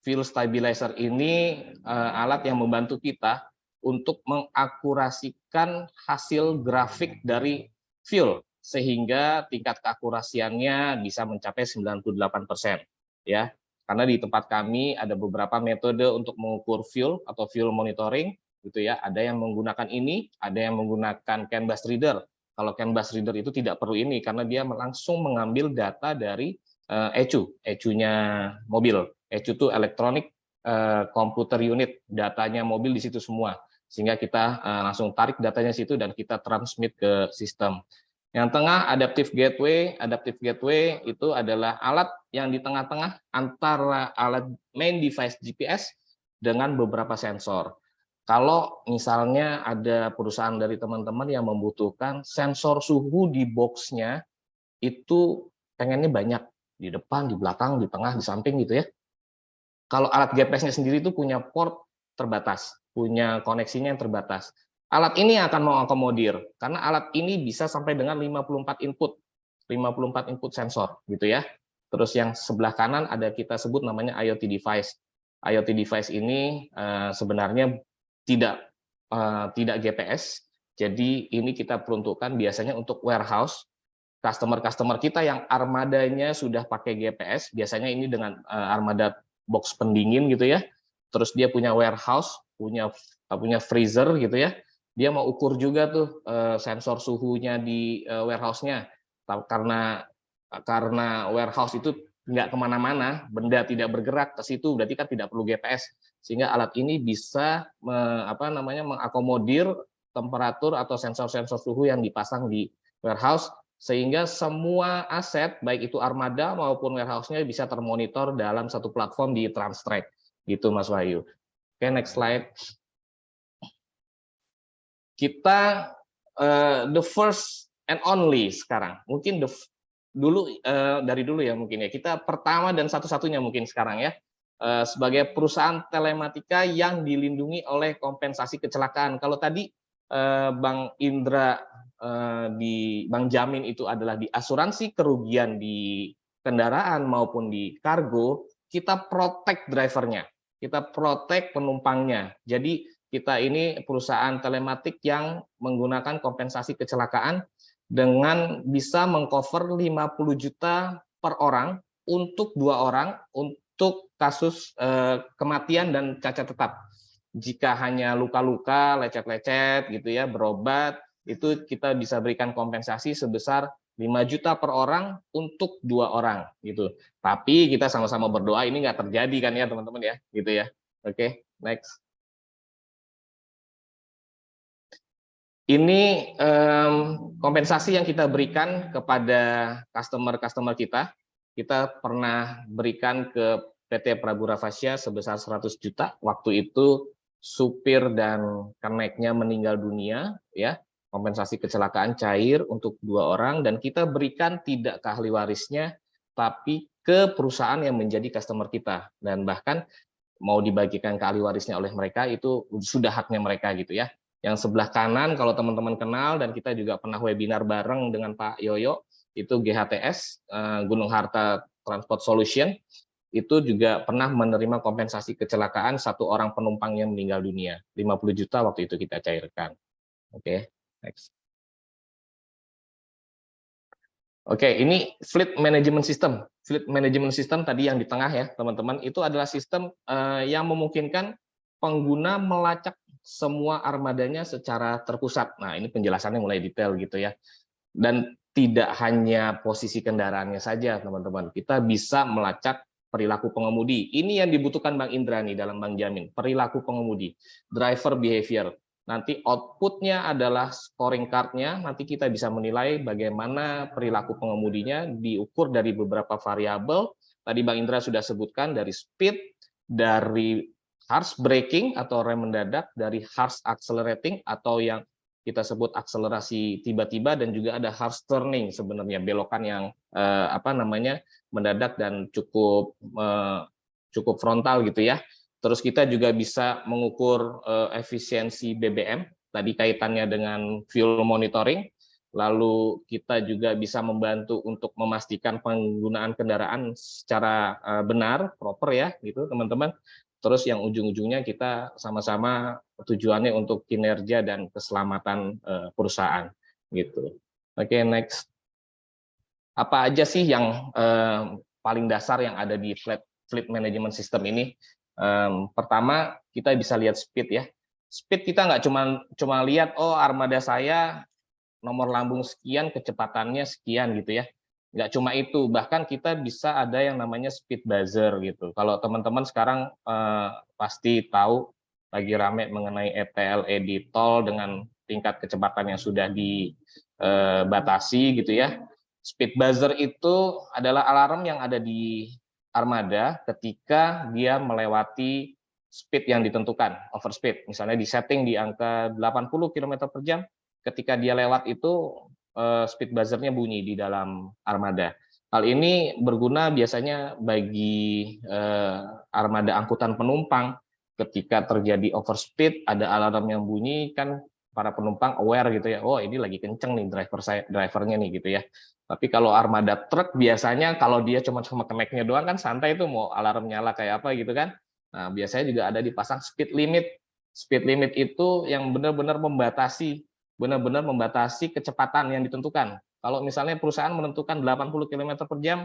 Fuel stabilizer ini alat yang membantu kita untuk mengakurasikan hasil grafik dari fuel sehingga tingkat keakurasiannya bisa mencapai 98% ya. Karena di tempat kami ada beberapa metode untuk mengukur fuel atau fuel monitoring gitu ya. Ada yang menggunakan ini, ada yang menggunakan CAN bus reader. Kalau CAN bus reader itu tidak perlu ini karena dia langsung mengambil data dari ECU-nya mobil. ECU itu Electronic Computer Unit, datanya mobil di situ semua. Sehingga kita langsung tarik datanya situ dan kita transmit ke sistem. Yang tengah adaptive gateway. Adaptive gateway itu adalah alat yang di tengah-tengah antara alat main device GPS dengan beberapa sensor. Kalau misalnya ada perusahaan dari teman-teman yang membutuhkan sensor suhu di box-nya, itu pengennya banyak, di depan, di belakang, di tengah, di samping gitu ya. Kalau alat GPS-nya sendiri itu punya port terbatas, punya koneksinya yang terbatas. Alat ini akan mengakomodir, karena alat ini bisa sampai dengan 54 input sensor gitu ya. Terus yang sebelah kanan ada kita sebut namanya IoT device. IoT device ini sebenarnya tidak GPS, jadi ini kita peruntukkan biasanya untuk warehouse. Customer kita yang armadanya sudah pakai GPS, biasanya ini dengan armada box pendingin gitu ya. Terus dia punya warehouse, punya freezer gitu ya. Dia mau ukur juga tuh sensor suhunya di warehouse-nya. Karena warehouse itu nggak kemana-mana, benda tidak bergerak ke situ, berarti kan tidak perlu GPS. Sehingga alat ini bisa mengakomodir temperatur atau sensor-sensor suhu yang dipasang di warehouse, sehingga semua aset, baik itu armada maupun warehouse-nya bisa termonitor dalam satu platform di Transtrack. Gitu Mas Wahyu. Oke, next slide. Kita the first and only sekarang. Mungkin dari dulu ya mungkin ya. Kita pertama dan satu-satunya mungkin sekarang ya. Sebagai perusahaan telematika yang dilindungi oleh kompensasi kecelakaan. Kalau tadi Bang Indra di Bang Jamin itu adalah di asuransi kerugian di kendaraan maupun di kargo, kita protect drivernya, kita protect penumpangnya. Jadi kita ini perusahaan telematik yang menggunakan kompensasi kecelakaan dengan bisa mengcover 50 juta per orang untuk 2 orang untuk kasus kematian dan cacat tetap. Jika hanya luka-luka, lecet-lecet gitu ya, berobat, itu kita bisa berikan kompensasi sebesar 5 juta per orang untuk 2 orang gitu. Tapi kita sama-sama berdoa ini nggak terjadi kan ya teman-teman ya, gitu ya. Oke, next. Ini kompensasi yang kita berikan kepada customer kita. Kita pernah berikan ke PT Prabura Fasya sebesar 100 juta. Waktu itu supir dan keneknya meninggal dunia, ya. Kompensasi kecelakaan cair untuk 2 orang, dan kita berikan tidak ke ahli warisnya, tapi ke perusahaan yang menjadi customer kita. Dan bahkan mau dibagikan ke ahli warisnya oleh mereka, itu sudah haknya mereka gitu ya. Yang sebelah kanan kalau teman-teman kenal, dan kita juga pernah webinar bareng dengan Pak Yoyo, itu GHTS, Gunung Harta Transport Solution, itu juga pernah menerima kompensasi kecelakaan 1 orang penumpang yang meninggal dunia. 50 juta waktu itu kita cairkan. Oke, next. Oke, ini fleet management system. Fleet management system tadi yang di tengah ya, teman-teman, itu adalah sistem yang memungkinkan pengguna melacak semua armadanya secara terpusat. Nah, ini penjelasannya mulai detail gitu ya. Dan tidak hanya posisi kendaraannya saja, teman-teman. Kita bisa melacak perilaku pengemudi. Ini yang dibutuhkan Bang Indra nih dalam Bang Jamin, perilaku pengemudi, driver behavior. Nanti outputnya adalah scoring card-nya, nanti kita bisa menilai bagaimana perilaku pengemudinya diukur dari beberapa variabel. Tadi Bang Indra sudah sebutkan dari speed, dari harsh braking atau rem mendadak, dari harsh accelerating atau yang kita sebut akselerasi tiba-tiba, dan juga ada harsh turning, sebenarnya belokan yang mendadak dan cukup frontal gitu ya. Terus kita juga bisa mengukur efisiensi BBM, tadi kaitannya dengan fuel monitoring. Lalu kita juga bisa membantu untuk memastikan penggunaan kendaraan secara benar, proper ya, gitu teman-teman. Terus yang ujung-ujungnya kita sama-sama tujuannya untuk kinerja dan keselamatan perusahaan, gitu. Oke, next. Apa aja sih yang paling dasar yang ada di fleet management system ini? Pertama, kita bisa lihat speed ya. Speed kita nggak cuma lihat, oh armada saya nomor lambung sekian, kecepatannya sekian gitu ya. Nggak cuma itu, bahkan kita bisa ada yang namanya speed buzzer gitu. Kalau teman-teman sekarang pasti tahu lagi rame mengenai ETLE di tol dengan tingkat kecepatan yang sudah batasi gitu ya. Speed buzzer itu adalah alarm yang ada di armada ketika dia melewati speed yang ditentukan, overspeed. Misalnya di setting di angka 80 km per jam, ketika dia lewat itu speed buzzer-nya bunyi di dalam armada. Hal ini berguna biasanya bagi armada angkutan penumpang. Ketika terjadi overspeed, ada alarm yang bunyi, kan para penumpang aware gitu ya, oh ini lagi kenceng nih drivernya nih gitu ya. Tapi kalau armada truk biasanya kalau dia cuma keneknya doang kan santai itu, mau alarm nyala kayak apa gitu kan. Nah biasanya juga ada dipasang speed limit. Speed limit itu yang benar-benar membatasi kecepatan yang ditentukan. Kalau misalnya perusahaan menentukan 80 km per jam,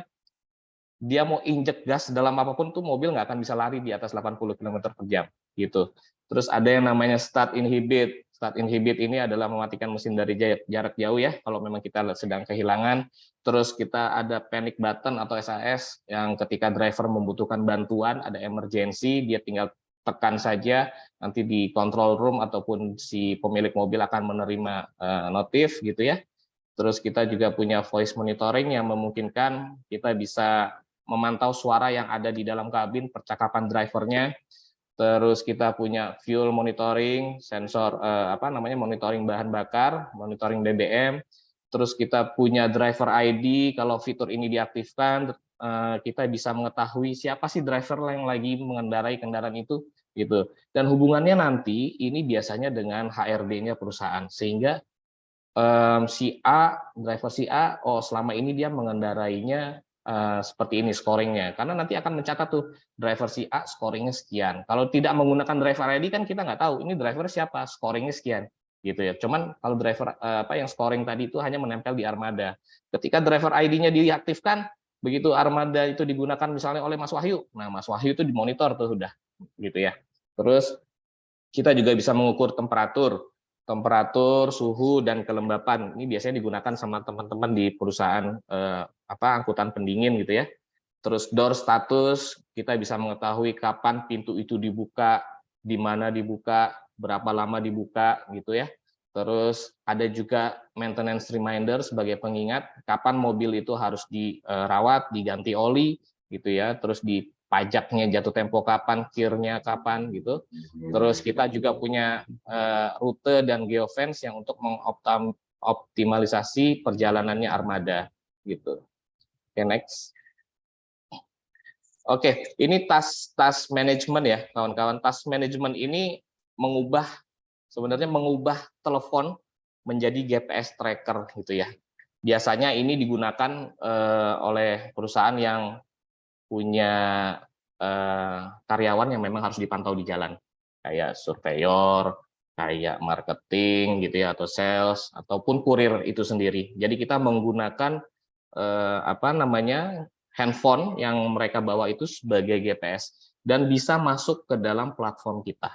dia mau injek gas dalam apapun tuh mobil nggak akan bisa lari di atas 80 km per jam gitu. Terus ada yang namanya start inhibit. Start inhibit ini adalah mematikan mesin dari jarak jauh ya, kalau memang kita sedang kehilangan. Terus kita ada panic button atau SAS yang ketika driver membutuhkan bantuan, ada emergency, dia tinggal tekan saja, nanti di control room ataupun si pemilik mobil akan menerima notif gitu ya. Terus kita juga punya voice monitoring yang memungkinkan kita bisa memantau suara yang ada di dalam kabin, percakapan drivernya. Terus kita punya fuel monitoring, sensor monitoring bahan bakar, monitoring BBM. Terus kita punya driver ID, kalau fitur ini diaktifkan, kita bisa mengetahui siapa sih driver yang lagi mengendarai kendaraan itu, gitu. Dan hubungannya nanti ini biasanya dengan HRD-nya perusahaan, sehingga driver si A, oh selama ini dia mengendarainya seperti ini scoringnya, karena nanti akan mencatat tuh driver si A scoringnya sekian. Kalau tidak menggunakan driver ID kan kita nggak tahu ini driver siapa, scoringnya sekian gitu ya. Cuman kalau driver yang scoring tadi itu hanya menempel di armada. Ketika driver ID-nya diaktifkan, begitu armada itu digunakan misalnya oleh Mas Wahyu, nah Mas Wahyu itu dimonitor tuh udah gitu ya. Terus kita juga bisa mengukur temperatur, suhu, dan kelembapan. Ini biasanya digunakan sama teman-teman di perusahaan angkutan pendingin gitu ya. Terus door status, kita bisa mengetahui kapan pintu itu dibuka, di mana dibuka, berapa lama dibuka gitu ya. Terus ada juga maintenance reminder sebagai pengingat kapan mobil itu harus dirawat, diganti oli gitu ya. Terus pajaknya jatuh tempo kapan, kirnya kapan gitu. Terus kita juga punya rute dan geofence yang untuk mengoptimalisasi perjalanannya armada gitu. Oke, next. Oke, ini task management ya, kawan-kawan. Task management ini sebenarnya mengubah telepon menjadi GPS tracker gitu ya. Biasanya ini digunakan oleh perusahaan yang punya karyawan yang memang harus dipantau di jalan, kayak surveyor, kayak marketing gitu ya, atau sales, ataupun kurir itu sendiri. Jadi kita menggunakan handphone yang mereka bawa itu sebagai GPS dan bisa masuk ke dalam platform kita.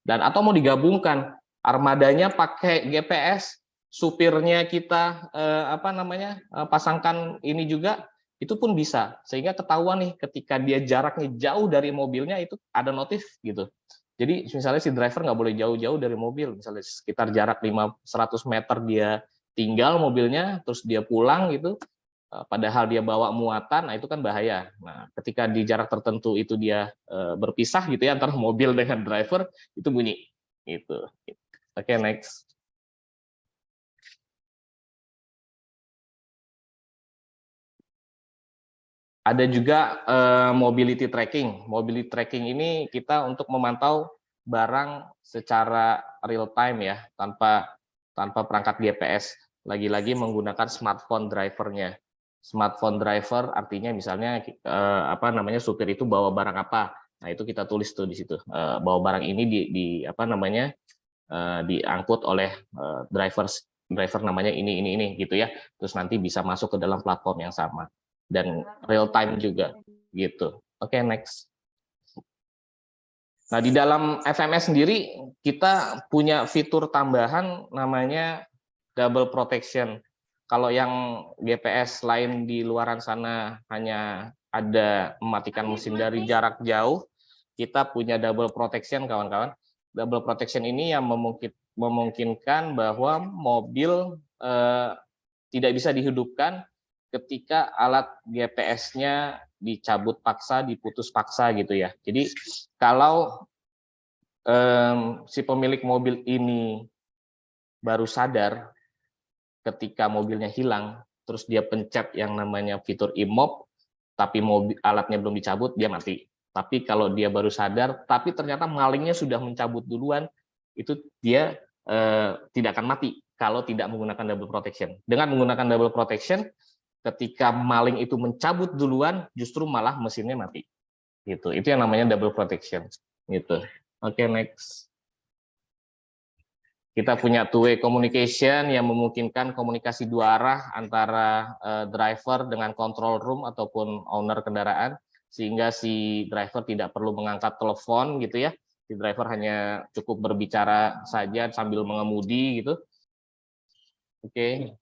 Dan atau mau digabungkan, armadanya pakai GPS, supirnya kita pasangkan ini juga, itu pun bisa, sehingga ketahuan nih ketika dia jaraknya jauh dari mobilnya itu ada notif gitu. Jadi misalnya si driver nggak boleh jauh-jauh dari mobil, misalnya sekitar jarak 100 meter dia tinggal mobilnya, terus dia pulang gitu, padahal dia bawa muatan, nah itu kan bahaya. Nah ketika di jarak tertentu itu dia berpisah gitu ya antara mobil dengan driver, itu bunyi gitu. Oke, next. Ada juga mobility tracking. Mobility tracking ini kita untuk memantau barang secara real time ya, tanpa perangkat GPS. Lagi-lagi menggunakan smartphone drivernya. Smartphone driver artinya misalnya supir itu bawa barang apa. Nah, itu kita tulis tuh di situ. Bawa barang ini diangkut oleh driver namanya ini gitu ya. Terus nanti bisa masuk ke dalam platform yang sama. Dan real time juga gitu. Oke, next. Nah, di dalam FMS sendiri kita punya fitur tambahan namanya double protection. Kalau yang GPS lain di luaran sana hanya ada mematikan mesin dari jarak jauh, kita punya double protection, kawan-kawan. Double protection ini yang memungkinkan bahwa mobil tidak bisa dihidupkan ketika alat GPS-nya dicabut paksa, diputus paksa gitu ya. Jadi kalau si pemilik mobil ini baru sadar ketika mobilnya hilang, terus dia pencet yang namanya fitur IMOP, tapi alatnya belum dicabut, dia mati. Tapi kalau dia baru sadar, tapi ternyata malingnya sudah mencabut duluan, itu dia tidak akan mati kalau tidak menggunakan double protection. Dengan menggunakan double protection, ketika maling itu mencabut duluan, justru malah mesinnya mati. Gitu. Itu yang namanya double protection. Gitu. Oke, next. Kita punya two-way communication yang memungkinkan komunikasi dua arah antara driver dengan control room ataupun owner kendaraan, sehingga si driver tidak perlu mengangkat telepon gitu ya. Si driver hanya cukup berbicara saja sambil mengemudi gitu. Oke.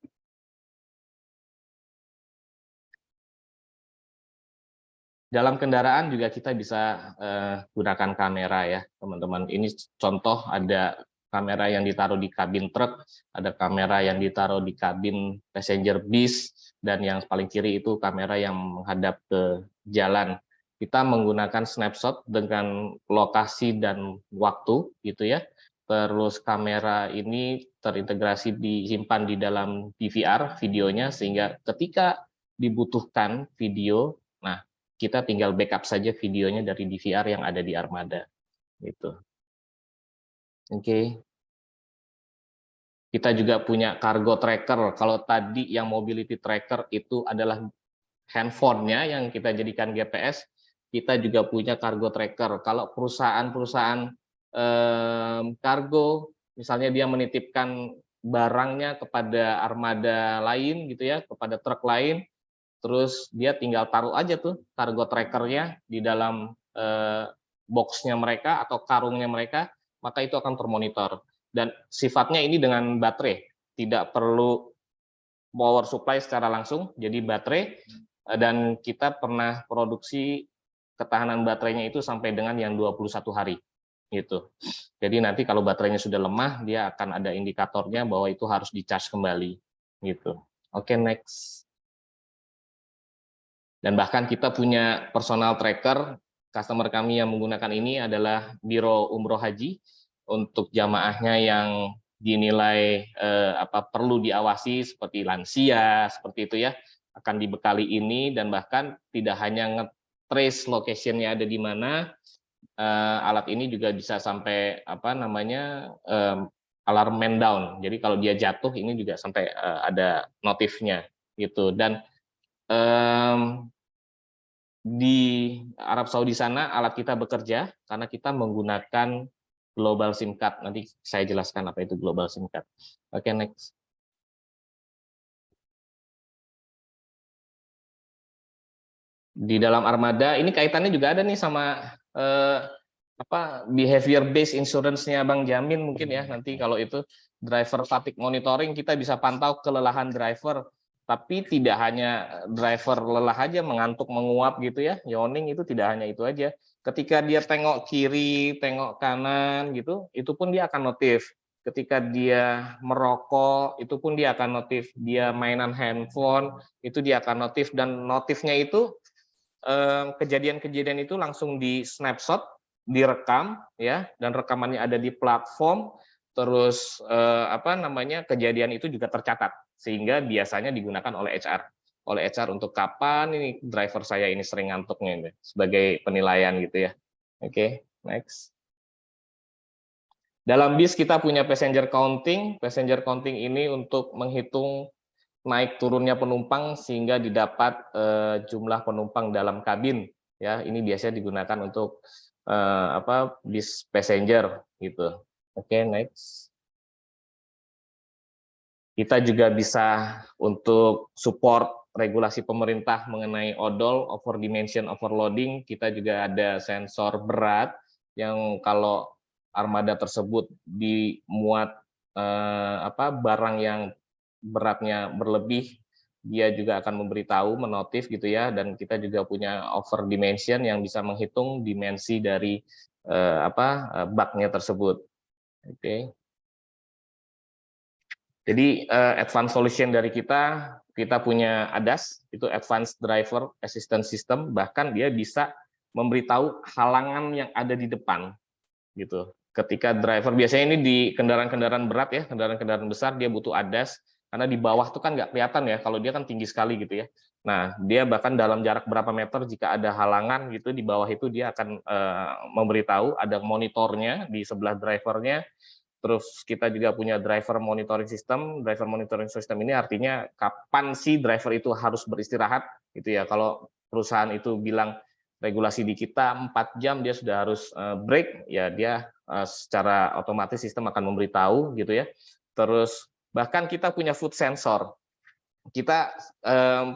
Dalam kendaraan juga kita bisa gunakan kamera ya, teman-teman. Ini contoh ada kamera yang ditaruh di kabin truk, ada kamera yang ditaruh di kabin passenger bis, dan yang paling kiri itu kamera yang menghadap ke jalan. Kita menggunakan snapshot dengan lokasi dan waktu gitu ya. Terus kamera ini terintegrasi disimpan di dalam DVR videonya, sehingga ketika dibutuhkan video, nah kita tinggal backup saja videonya dari DVR yang ada di armada gitu. Oke. Kita juga punya cargo tracker. Kalau tadi yang mobility tracker itu adalah handphonenya yang kita jadikan GPS, kita juga punya cargo tracker. Kalau perusahaan-perusahaan kargo, misalnya dia menitipkan barangnya kepada armada lain gitu ya, kepada truk lain, terus dia tinggal taruh aja tuh cargo trackernya di dalam boxnya mereka atau karungnya mereka, maka itu akan termonitor. Dan sifatnya ini dengan baterai, tidak perlu power supply secara langsung, jadi baterai, dan kita pernah produksi ketahanan baterainya itu sampai dengan yang 21 hari. Gitu. Jadi nanti kalau baterainya sudah lemah, dia akan ada indikatornya bahwa itu harus di-charge kembali. Gitu. Oke, next. Dan bahkan kita punya personal tracker, customer kami yang menggunakan ini adalah Biro Umroh Haji, untuk jamaahnya yang dinilai perlu diawasi seperti lansia, seperti itu ya, akan dibekali ini, dan bahkan tidak hanya nge-trace location-nya ada di mana, alat ini juga bisa sampai alarm man down. Jadi kalau dia jatuh ini juga sampai ada notifnya gitu. Dan di Arab Saudi sana alat kita bekerja karena kita menggunakan global SIM card. Nanti saya jelaskan apa itu global SIM card. Oke, next. Di dalam armada ini kaitannya juga ada nih sama behavior based insurance-nya Bang Jamin mungkin ya. Nanti kalau itu driver fatigue monitoring, kita bisa pantau kelelahan driver. Tapi tidak hanya driver lelah aja, mengantuk, menguap gitu ya, yawning, itu tidak hanya itu aja. Ketika dia tengok kiri, tengok kanan gitu, itu pun dia akan notif. Ketika dia merokok, itu pun dia akan notif. Dia mainan handphone, itu dia akan notif. Dan notifnya itu, kejadian-kejadian itu langsung di snapshot, direkam, ya, dan rekamannya ada di platform. Terus kejadian itu juga tercatat, sehingga biasanya digunakan oleh HR untuk kapan ini driver saya ini sering ngantuknya ini, sebagai penilaian gitu ya. Oke, next. Dalam bis kita punya passenger counting. Passenger counting ini untuk menghitung naik turunnya penumpang sehingga didapat jumlah penumpang dalam kabin. Ya, ini biasanya digunakan untuk bis passenger gitu. Oke, next. Kita juga bisa untuk support regulasi pemerintah mengenai odol, over dimension overloading. Kita juga ada sensor berat yang kalau armada tersebut dimuat barang yang beratnya berlebih, dia juga akan memberitahu, menotif gitu ya. Dan kita juga punya over dimension yang bisa menghitung dimensi dari baknya tersebut. Oke. Jadi advanced solution dari kita punya ADAS, itu Advanced Driver Assistance System, bahkan dia bisa memberitahu halangan yang ada di depan, gitu. Ketika driver, biasanya ini di kendaraan-kendaraan berat ya, kendaraan-kendaraan besar dia butuh ADAS, karena di bawah tuh kan nggak kelihatan ya, kalau dia kan tinggi sekali gitu ya. Nah, dia bahkan dalam jarak berapa meter jika ada halangan gitu di bawah itu dia akan memberitahu, ada monitornya di sebelah drivernya. Terus kita juga punya driver monitoring system. Driver monitoring system ini artinya kapan sih driver itu harus beristirahat gitu ya. Kalau perusahaan itu bilang regulasi di kita 4 jam dia sudah harus break, ya dia secara otomatis sistem akan memberitahu gitu ya. Terus bahkan kita punya food sensor. Kita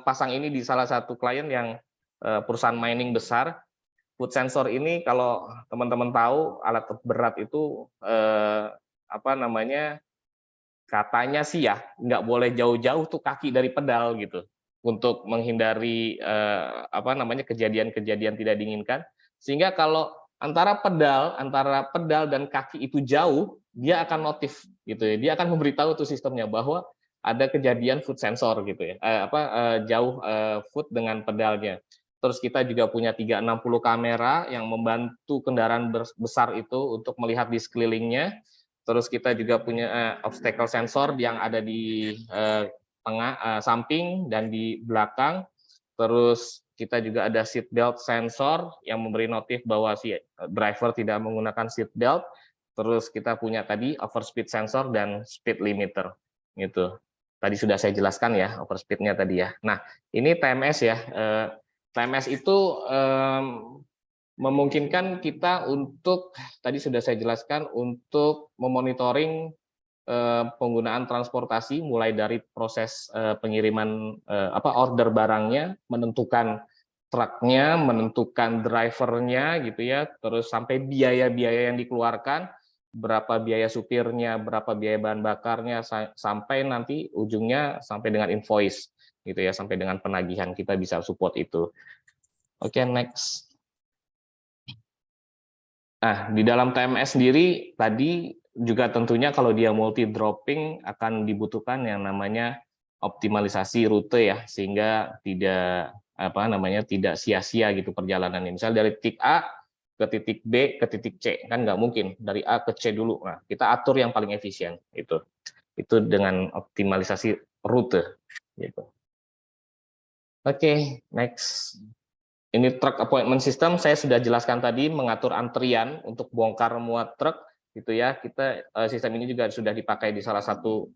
pasang ini di salah satu klien yang perusahaan mining besar. Food sensor ini kalau teman-teman tahu alat berat itu apa namanya, katanya sih ya nggak boleh jauh-jauh tuh kaki dari pedal gitu untuk menghindari apa namanya, kejadian-kejadian tidak diinginkan, sehingga kalau antara pedal dan kaki itu jauh, dia akan notif gitu ya, dia akan memberitahu tuh sistemnya bahwa ada kejadian food sensor gitu ya, jauh food dengan pedalnya. Terus kita juga punya 360 kamera yang membantu kendaraan besar itu untuk melihat di sekelilingnya. Terus kita juga punya obstacle sensor yang ada di tengah, samping dan di belakang. Terus kita juga ada seat belt sensor yang memberi notif bahwa si driver tidak menggunakan seat belt. Terus kita punya tadi overspeed sensor dan speed limiter gitu. Tadi sudah saya jelaskan ya overspeednya tadi ya. Nah, ini TMS ya. TMS itu memungkinkan kita untuk, tadi sudah saya jelaskan, untuk memonitoring penggunaan transportasi mulai dari proses pengiriman order barangnya, menentukan truknya, menentukan drivernya gitu ya, terus sampai biaya-biaya yang dikeluarkan, berapa biaya supirnya, berapa biaya bahan bakarnya, sampai nanti ujungnya sampai dengan invoice gitu ya, sampai dengan penagihan kita bisa support itu. Oke, next. Nah, di dalam TMS sendiri tadi juga tentunya kalau dia multi dropping akan dibutuhkan yang namanya optimalisasi rute ya, sehingga tidak sia-sia gitu perjalanannya. Misal dari titik A ke titik B ke titik C, kan nggak mungkin dari A ke C dulu. Nah, kita atur yang paling efisien itu dengan optimalisasi rute gitu. Oke, next. Ini truck appointment system saya sudah jelaskan tadi, mengatur antrian untuk bongkar muat truk gitu ya. Sistem ini juga sudah dipakai di salah satu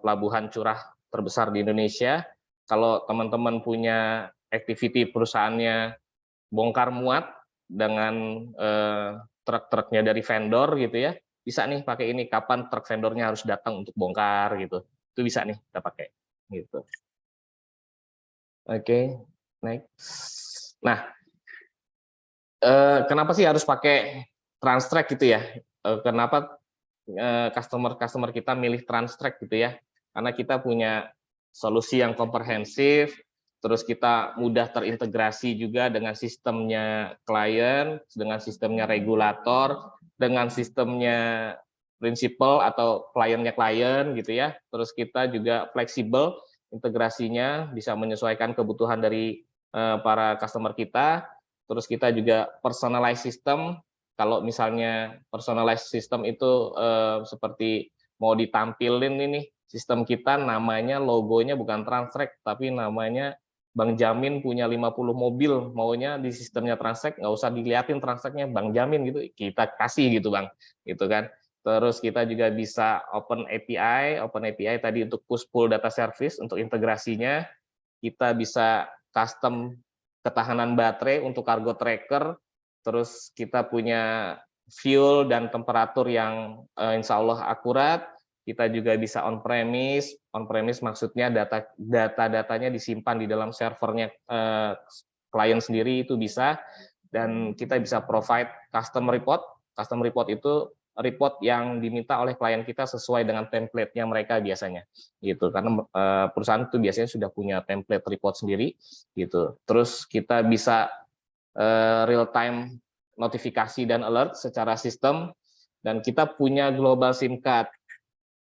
pelabuhan curah terbesar di Indonesia. Kalau teman-teman punya activity perusahaannya bongkar muat dengan truk-truknya dari vendor gitu ya, bisa nih pakai ini, kapan truk vendornya harus datang untuk bongkar gitu. Itu bisa nih kita pakai gitu. Oke, next. Nah, kenapa sih harus pakai Transtrack gitu ya? Kenapa customer kita milih Transtrack gitu ya? Karena kita punya solusi yang komprehensif, terus kita mudah terintegrasi juga dengan sistemnya klien, dengan sistemnya regulator, dengan sistemnya prinsipal atau kliennya klien gitu ya. Terus kita juga fleksibel, integrasinya bisa menyesuaikan kebutuhan dari para customer kita. Terus kita juga personalized system. Kalau misalnya personalized system itu seperti mau ditampilin ini sistem kita, namanya logonya bukan Transtrack tapi namanya Bang Jamin punya 50 mobil, maunya di sistemnya Transtrack, nggak usah dilihatin Transtracknya Bang Jamin gitu, kita kasih gitu Bang, gitu kan. Terus kita juga bisa open API tadi untuk push pull data service untuk integrasinya. Kita bisa custom ketahanan baterai untuk cargo tracker, terus kita punya fuel dan temperatur yang insya Allah akurat. Kita juga bisa on-premise maksudnya data-datanya disimpan di dalam servernya klien sendiri itu bisa, dan kita bisa provide custom report itu report yang diminta oleh klien kita sesuai dengan template-nya mereka biasanya gitu, karena perusahaan itu biasanya sudah punya template report sendiri gitu. Terus kita bisa real time notifikasi dan alert secara sistem, dan kita punya global SIM card.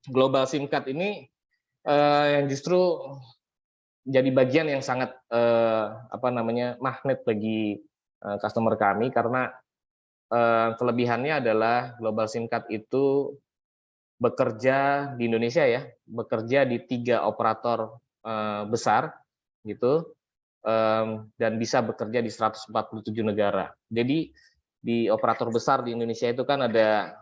global SIM card ini yang justru jadi bagian yang sangat magnet bagi customer kami, karena kelebihannya adalah global SIM card itu bekerja di Indonesia ya, bekerja di 3 operator besar gitu, dan bisa bekerja di 147 negara. Jadi di operator besar di Indonesia itu kan ada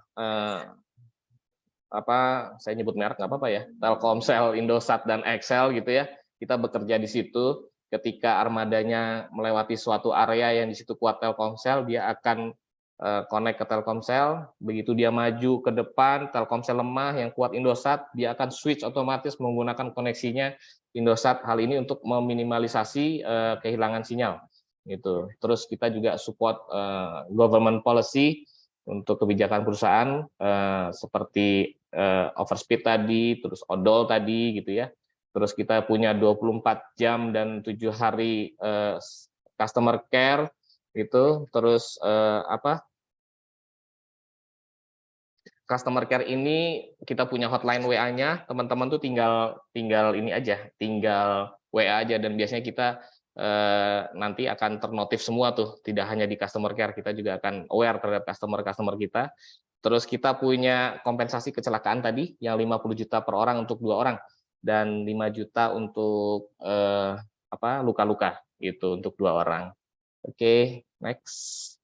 saya nyebut merek nggak apa-apa ya, Telkomsel, Indosat, dan XL gitu ya. Kita bekerja di situ. Ketika armadanya melewati suatu area yang di situ kuat Telkomsel, dia akan connect ke Telkomsel. Begitu dia maju ke depan, Telkomsel lemah, yang kuat Indosat, dia akan switch otomatis menggunakan koneksinya Indosat. Hal ini untuk meminimalisasi kehilangan sinyal. Gitu. Terus kita juga support government policy untuk kebijakan perusahaan seperti overspeed tadi, terus odol tadi gitu ya. Terus kita punya 24 jam dan 7 hari customer care itu. Terus customer care ini kita punya hotline WA-nya, teman-teman tuh tinggal ini aja, tinggal WA aja, dan biasanya kita nanti akan ternotif semua tuh, tidak hanya di customer care, kita juga akan aware terhadap customer kita. Terus kita punya kompensasi kecelakaan tadi yang 50 juta per orang untuk 2 orang, dan 5 juta untuk luka-luka gitu untuk 2 orang. Oke, next.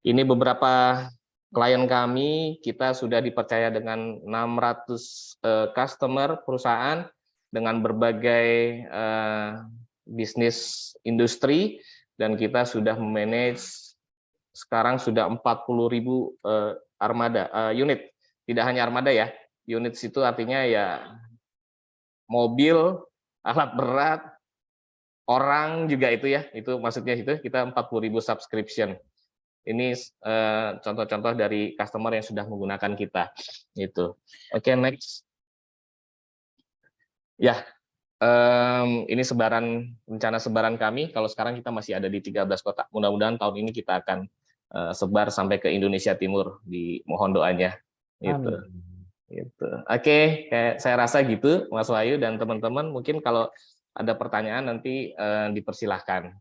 Ini beberapa klien kami, kita sudah dipercaya dengan 600 customer perusahaan dengan berbagai bisnis industri, dan kita sudah memanage sekarang sudah 40.000 armada unit. Tidak hanya armada ya, unit itu artinya ya mobil, alat berat, orang juga itu ya, itu maksudnya itu kita 40.000 subscription. Ini contoh-contoh dari customer yang sudah menggunakan kita. Gitu. Oke, next. Ya, ini rencana sebaran kami. Kalau sekarang kita masih ada di 13 kota. Mudah-mudahan tahun ini kita akan sebar sampai ke Indonesia Timur. Mohon doanya. Gitu. Gitu. Oke, saya rasa gitu, Mas Wahyu dan teman-teman. Mungkin kalau ada pertanyaan nanti dipersilahkan.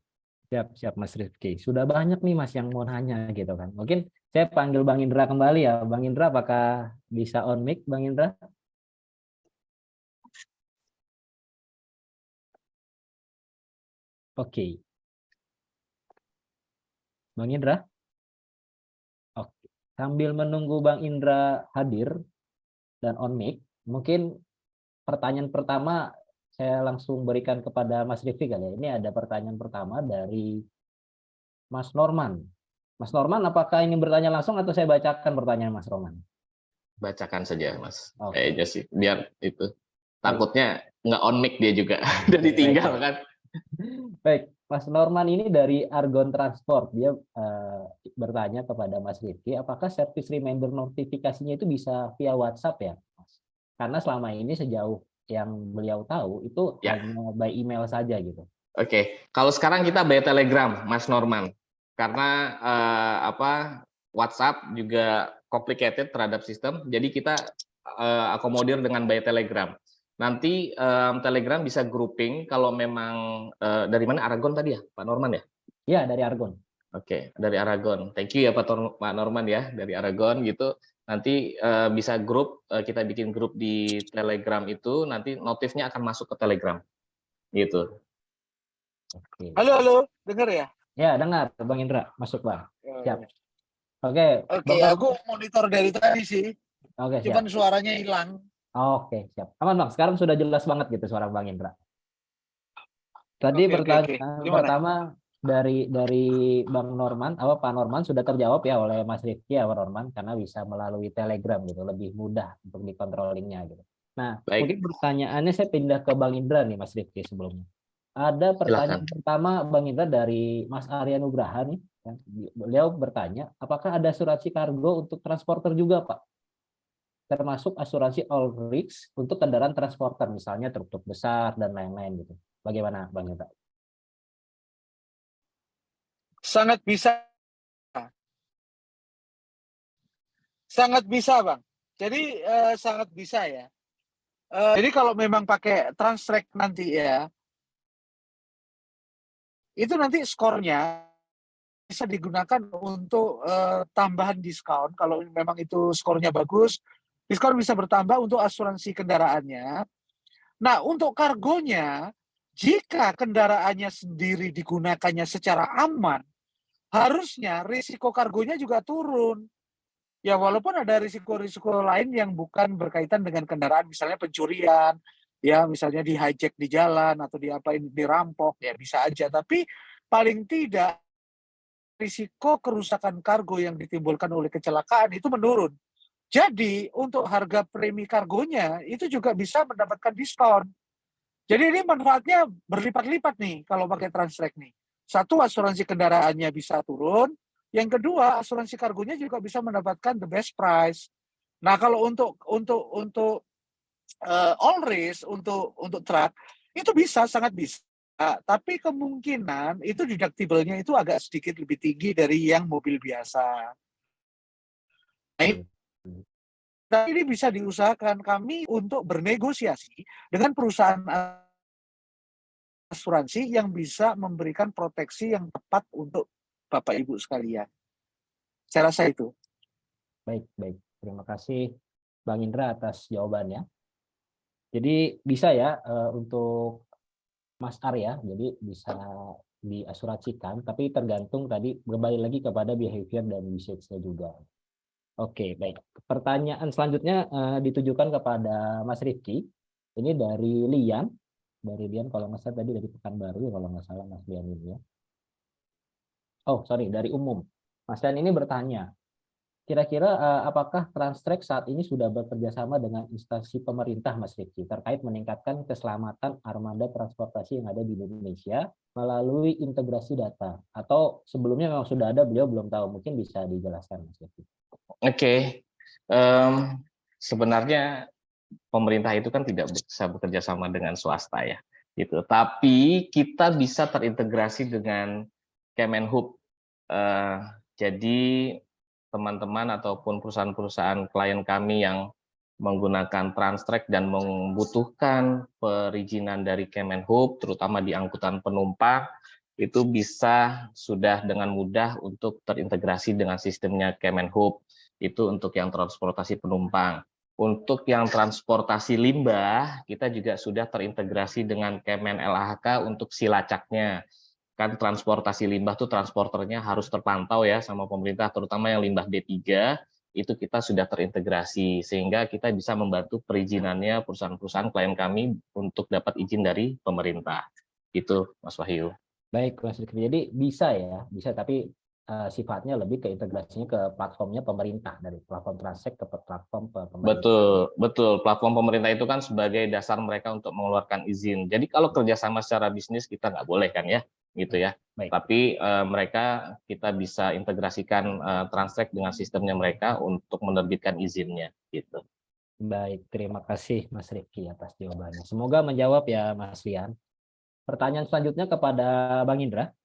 Siap Mas Rifki. Sudah banyak nih Mas yang mau nanya gitu kan. Mungkin saya panggil Bang Indra kembali ya. Bang Indra, apakah bisa on mic, Bang Indra? Oke. Bang Indra? Oke. Sambil menunggu Bang Indra hadir dan on mic, mungkin pertanyaan pertama saya langsung berikan kepada Mas Rifki kali ya. Ini ada pertanyaan pertama dari Mas Norman. Mas Norman, apakah ingin bertanya langsung atau saya bacakan pertanyaan Mas Norman? Bacakan saja, Mas. Oke. Kayaknya sih, biar itu. Takutnya nggak on mic dia juga, udah ditinggal kan. Baik, Mas Norman ini dari Argon Transport. Dia bertanya kepada Mas Rifki, apakah service reminder notifikasinya itu bisa via WhatsApp ya, Mas? Karena selama ini sejauh yang beliau tahu itu hanya by email saja gitu. Oke, kalau sekarang kita by Telegram, Mas Norman. Karena WhatsApp juga complicated terhadap sistem, jadi kita akomodir dengan by Telegram. Nanti Telegram bisa grouping kalau memang dari mana, Aragon tadi ya, Pak Norman ya? Iya, dari Argon. Oke, dari Aragon. Thank you ya Pak Norman ya, dari Aragon gitu. Nanti bisa grup, kita bikin grup di Telegram itu, nanti notifnya akan masuk ke Telegram. Gitu. Oke. Halo, dengar ya? Ya, dengar Bang Indra, masuk Bang. Siap. Oke, aku monitor dari tadi sih. Oke, cuman siap. Suaranya hilang. Oke, siap. Aman Bang, sekarang sudah jelas banget gitu suara Bang Indra. Tadi pertanyaan pertama dari Bang Norman, Pak Norman sudah terjawab ya oleh Mas Rifki ya, Pak Norman, karena bisa melalui Telegram gitu, lebih mudah untuk dikontrolingnya gitu. Nah, mungkin pertanyaannya saya pindah ke Bang Indra nih Mas Rifki sebelumnya. Ada pertanyaan pertama Bang Indra dari Mas Arya Nugraha nih. Beliau bertanya, apakah ada asuransi kargo untuk transporter juga Pak? Termasuk asuransi all risk untuk kendaraan transporter, misalnya truk-truk besar dan lain-lain gitu. Bagaimana Bang Indra? Sangat bisa. Sangat bisa Bang. Jadi sangat bisa ya. Jadi kalau memang pakai Transtrack nanti ya, itu nanti skornya bisa digunakan untuk tambahan diskon. Kalau memang itu skornya bagus, diskon bisa bertambah untuk asuransi kendaraannya. Nah, untuk kargonya, jika kendaraannya sendiri digunakannya secara aman, harusnya risiko kargonya juga turun. Ya, walaupun ada risiko-risiko lain yang bukan berkaitan dengan kendaraan, misalnya pencurian, ya misalnya di hijack di jalan atau diapain, dirampok, ya bisa aja. Tapi paling tidak risiko kerusakan kargo yang ditimbulkan oleh kecelakaan itu menurun. Jadi untuk harga premi kargonya itu juga bisa mendapatkan diskon. Jadi ini manfaatnya berlipat-lipat nih kalau pakai Transtrack nih. Satu, asuransi kendaraannya bisa turun. Yang kedua, asuransi kargonya juga bisa mendapatkan the best price. Nah, kalau untuk all risk untuk truk itu bisa, sangat bisa. Tapi kemungkinan itu deductible-nya itu agak sedikit lebih tinggi dari yang mobil biasa. Nah, ini bisa diusahakan kami untuk bernegosiasi dengan perusahaan asuransi yang bisa memberikan proteksi yang tepat untuk Bapak Ibu sekalian. Saya rasa itu. Baik, baik. Terima kasih Bang Indra atas jawabannya. Jadi bisa ya untuk Mas Arya, jadi bisa diasuransikan, tapi tergantung tadi kembali lagi kepada behavior dan usage-nya juga. Oke, baik. Pertanyaan selanjutnya ditujukan kepada Mas Rifki. Ini dari Lian. Dari Lian, kalau nggak salah tadi dari Pekanbaru, ya kalau nggak salah Mas Lian ini ya. Oh, sorry, dari umum. Mas Lian ini bertanya, kira-kira apakah Transtrack saat ini sudah bekerja sama dengan instansi pemerintah, Mas Rifki, terkait meningkatkan keselamatan armada transportasi yang ada di Indonesia melalui integrasi data? Atau sebelumnya memang sudah ada, beliau belum tahu. Mungkin bisa dijelaskan, Mas Rifki. Oke. Sebenarnya pemerintah itu kan tidak bisa bekerja sama dengan swasta ya, gitu. Tapi kita bisa terintegrasi dengan Kemenhub. Jadi teman-teman ataupun perusahaan-perusahaan klien kami yang menggunakan Transtrack dan membutuhkan perizinan dari Kemenhub, terutama di angkutan penumpang, itu bisa sudah dengan mudah untuk terintegrasi dengan sistemnya Kemenhub. Itu untuk yang transportasi penumpang. Untuk yang transportasi limbah, kita juga sudah terintegrasi dengan Kemen LHK untuk silacaknya. Kan transportasi limbah tuh transporternya harus terpantau ya sama pemerintah, terutama yang limbah D3, itu kita sudah terintegrasi, sehingga kita bisa membantu perizinannya perusahaan-perusahaan klien kami untuk dapat izin dari pemerintah. Itu Mas Wahyu. Baik, Mas Rifki. Jadi bisa ya, bisa, tapi sifatnya lebih ke integrasinya ke platformnya pemerintah, dari platform Transtrack ke platform pemerintah. Betul, betul. Platform pemerintah itu kan sebagai dasar mereka untuk mengeluarkan izin. Jadi kalau kerjasama secara bisnis kita nggak boleh kan ya, gitu ya. Baik. Tapi mereka kita bisa integrasikan Transtrack dengan sistemnya mereka untuk menerbitkan izinnya, gitu. Baik, terima kasih Mas Rifki atas jawabannya. Semoga menjawab ya Mas Lian. Pertanyaan selanjutnya kepada Bang Indra.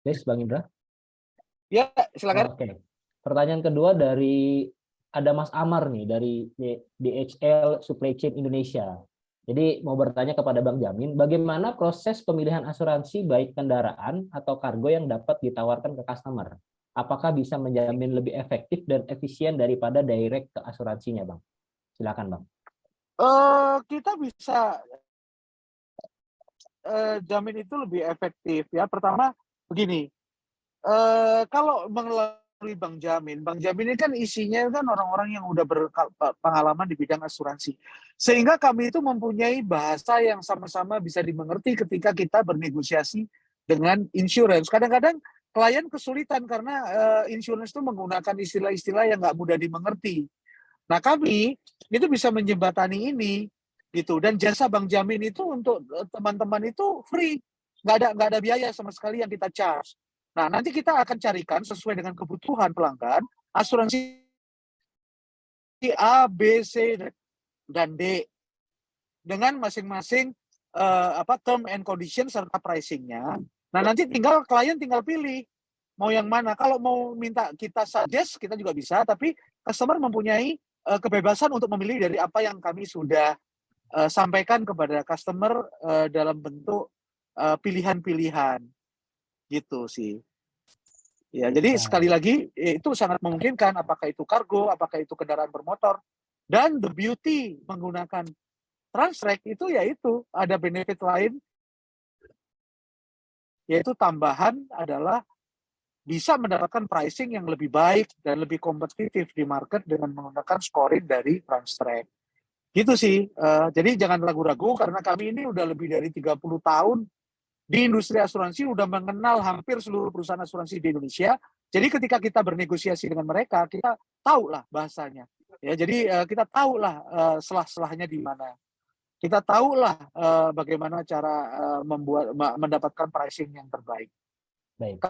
Yes, Bang Indra. Ya, silakan. Oke. Pertanyaan kedua dari ada Mas Amar nih dari DHL Supply Chain Indonesia. Jadi mau bertanya kepada Bang Jamin, bagaimana proses pemilihan asuransi baik kendaraan atau kargo yang dapat ditawarkan ke customer? Apakah bisa menjamin lebih efektif dan efisien daripada direct ke asuransinya, Bang? Silakan, Bang. Kita bisa jamin itu lebih efektif ya. Pertama begini, kalau melalui Bang Jamin ini kan isinya kan orang-orang yang udah berpengalaman di bidang asuransi. Sehingga kami itu mempunyai bahasa yang sama-sama bisa dimengerti ketika kita bernegosiasi dengan insurance. Kadang-kadang klien kesulitan karena insurance itu menggunakan istilah-istilah yang nggak mudah dimengerti. Nah, kami itu bisa menjembatani ini gitu, dan jasa Bang Jamin itu untuk teman-teman itu free, nggak ada biaya sama sekali yang kita charge. Nah, nanti kita akan carikan sesuai dengan kebutuhan pelanggan asuransi A, B, C, dan D dengan masing-masing term and condition serta pricingnya. Nah, nanti klien tinggal pilih mau yang mana. Kalau mau minta kita suggest, kita juga bisa, tapi customer mempunyai kebebasan untuk memilih dari apa yang kami sudah sampaikan kepada customer dalam bentuk pilihan-pilihan gitu sih. Ya, jadi sekali lagi itu sangat memungkinkan, apakah itu kargo, apakah itu kendaraan bermotor. Dan the beauty menggunakan Transtrek itu yaitu ada benefit lain, yaitu tambahan adalah bisa mendapatkan pricing yang lebih baik dan lebih kompetitif di market dengan menggunakan scoring dari Transtrek. Gitu sih. Jadi jangan ragu-ragu karena kami ini udah lebih dari 30 tahun di industri asuransi, udah mengenal hampir seluruh perusahaan asuransi di Indonesia. Jadi ketika kita bernegosiasi dengan mereka, kita tahu lah bahasanya. Ya, jadi kita tahu lah selah-selahnya di mana. Kita tahu lah bagaimana cara mendapatkan pricing yang terbaik. Baik.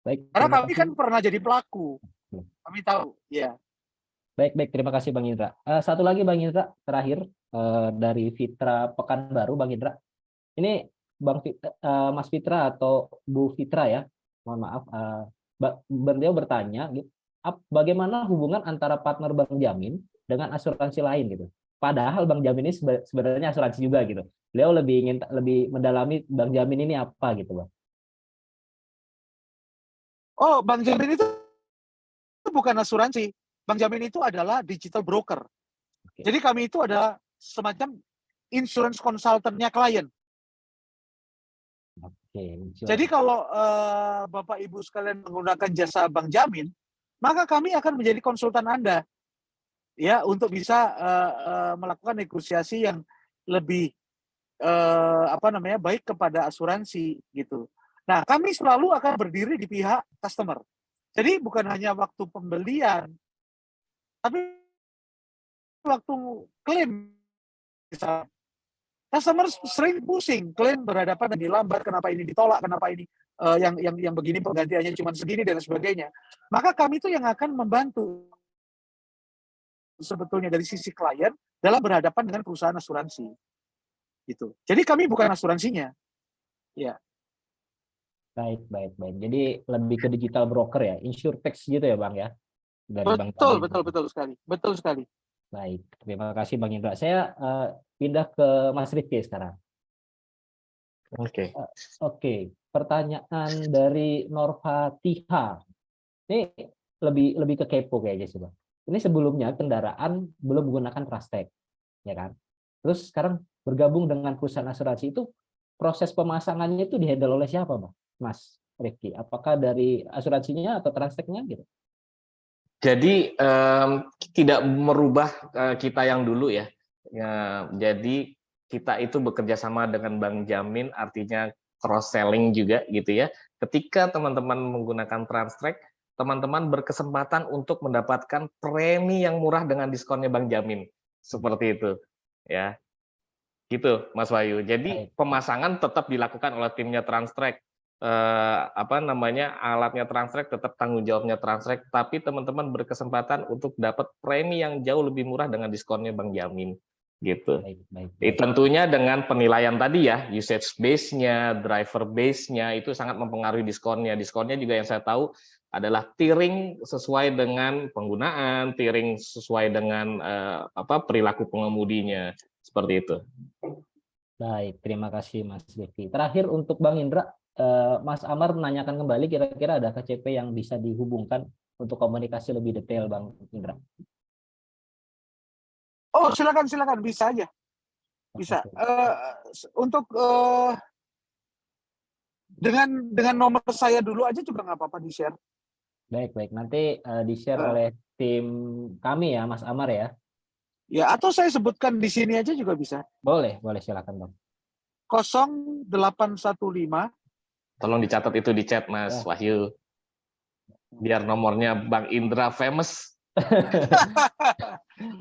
Baik. Karena kami kan pernah jadi pelaku. Kami tahu, ya. Baik, terima kasih Bang Indra. Satu lagi Bang Indra, terakhir dari Fitra Pekanbaru, Bang Indra. Ini Mas Fitra atau Bu Fitra ya, mohon maaf. Beliau bertanya, bagaimana hubungan antara partner Bank Jamin dengan asuransi lain gitu. Padahal Bank Jamin ini sebenarnya asuransi juga gitu. Beliau ingin lebih mendalami Bank Jamin ini apa gitu, Bang. Oh, Bank Jamin itu bukan asuransi. Bank Jamin itu adalah digital broker. Oke. Jadi kami itu adalah semacam insurance consultant-nya klien. Oke. Jadi kalau Bapak Ibu sekalian menggunakan jasa Bank Jamin, maka kami akan menjadi konsultan Anda. Ya, untuk bisa melakukan negosiasi yang lebih baik kepada asuransi gitu. Nah, kami selalu akan berdiri di pihak customer. Jadi bukan hanya waktu pembelian, tapi waktu klaim. Misalnya, customer sering pusing, klaim berhadapan dengan lambat, kenapa ini ditolak, kenapa ini yang begini penggantiannya cuma segini dan sebagainya. Maka kami itu yang akan membantu sebetulnya dari sisi klien dalam berhadapan dengan perusahaan asuransi. Gitu. Jadi kami bukan asuransinya. Ya. Baik. Jadi lebih ke digital broker ya, insurtech gitu ya, Bang ya. Dari Betul sekali. Betul sekali. Baik, terima kasih Bang Indra. Saya pindah ke Mas Rifki sekarang. Oke. Pertanyaan dari Norva Tiha. Ini lebih ke kepo kayaknya sih, Bang. Ini sebelumnya kendaraan belum menggunakan Transtech, ya kan? Terus sekarang bergabung dengan perusahaan asuransi itu, proses pemasangannya itu dihandle oleh siapa, Bang? Mas Rifki, apakah dari asuransinya atau Transtech-nya gitu? Jadi tidak merubah kita yang dulu ya. Jadi kita itu bekerja sama dengan Bank Jamin, artinya cross selling juga gitu ya. Ketika teman-teman menggunakan Transtrek, teman-teman berkesempatan untuk mendapatkan premi yang murah dengan diskonnya Bank Jamin. Seperti itu ya. Gitu Mas Wahyu. Jadi pemasangan tetap dilakukan oleh timnya Transtrek. Alatnya Transtrek tetap tanggung jawabnya Transtrek, tapi teman-teman berkesempatan untuk dapat premi yang jauh lebih murah dengan diskonnya Bank Jamin gitu. Baik. Tentunya dengan penilaian tadi ya, usage base-nya, driver base-nya itu sangat mempengaruhi diskonnya. Diskonnya juga yang saya tahu adalah tiering sesuai dengan penggunaan, tiering sesuai dengan perilaku pengemudinya, seperti itu. Baik, terima kasih Mas Rifki. Terakhir untuk Bang Indra, Mas Amar menanyakan kembali kira-kira ada KCP yang bisa dihubungkan untuk komunikasi lebih detail, Bang Indra. Oh, silakan, bisa aja. Bisa. Untuk dengan nomor saya dulu aja juga nggak apa-apa di-share. Baik. Nanti di-share oleh tim kami ya, Mas Amar ya. Ya, atau saya sebutkan di sini aja juga bisa. Boleh silakan, Bang. 0815. Tolong dicatat itu di chat, Mas Wahyu. Biar nomornya Bang Indra famous.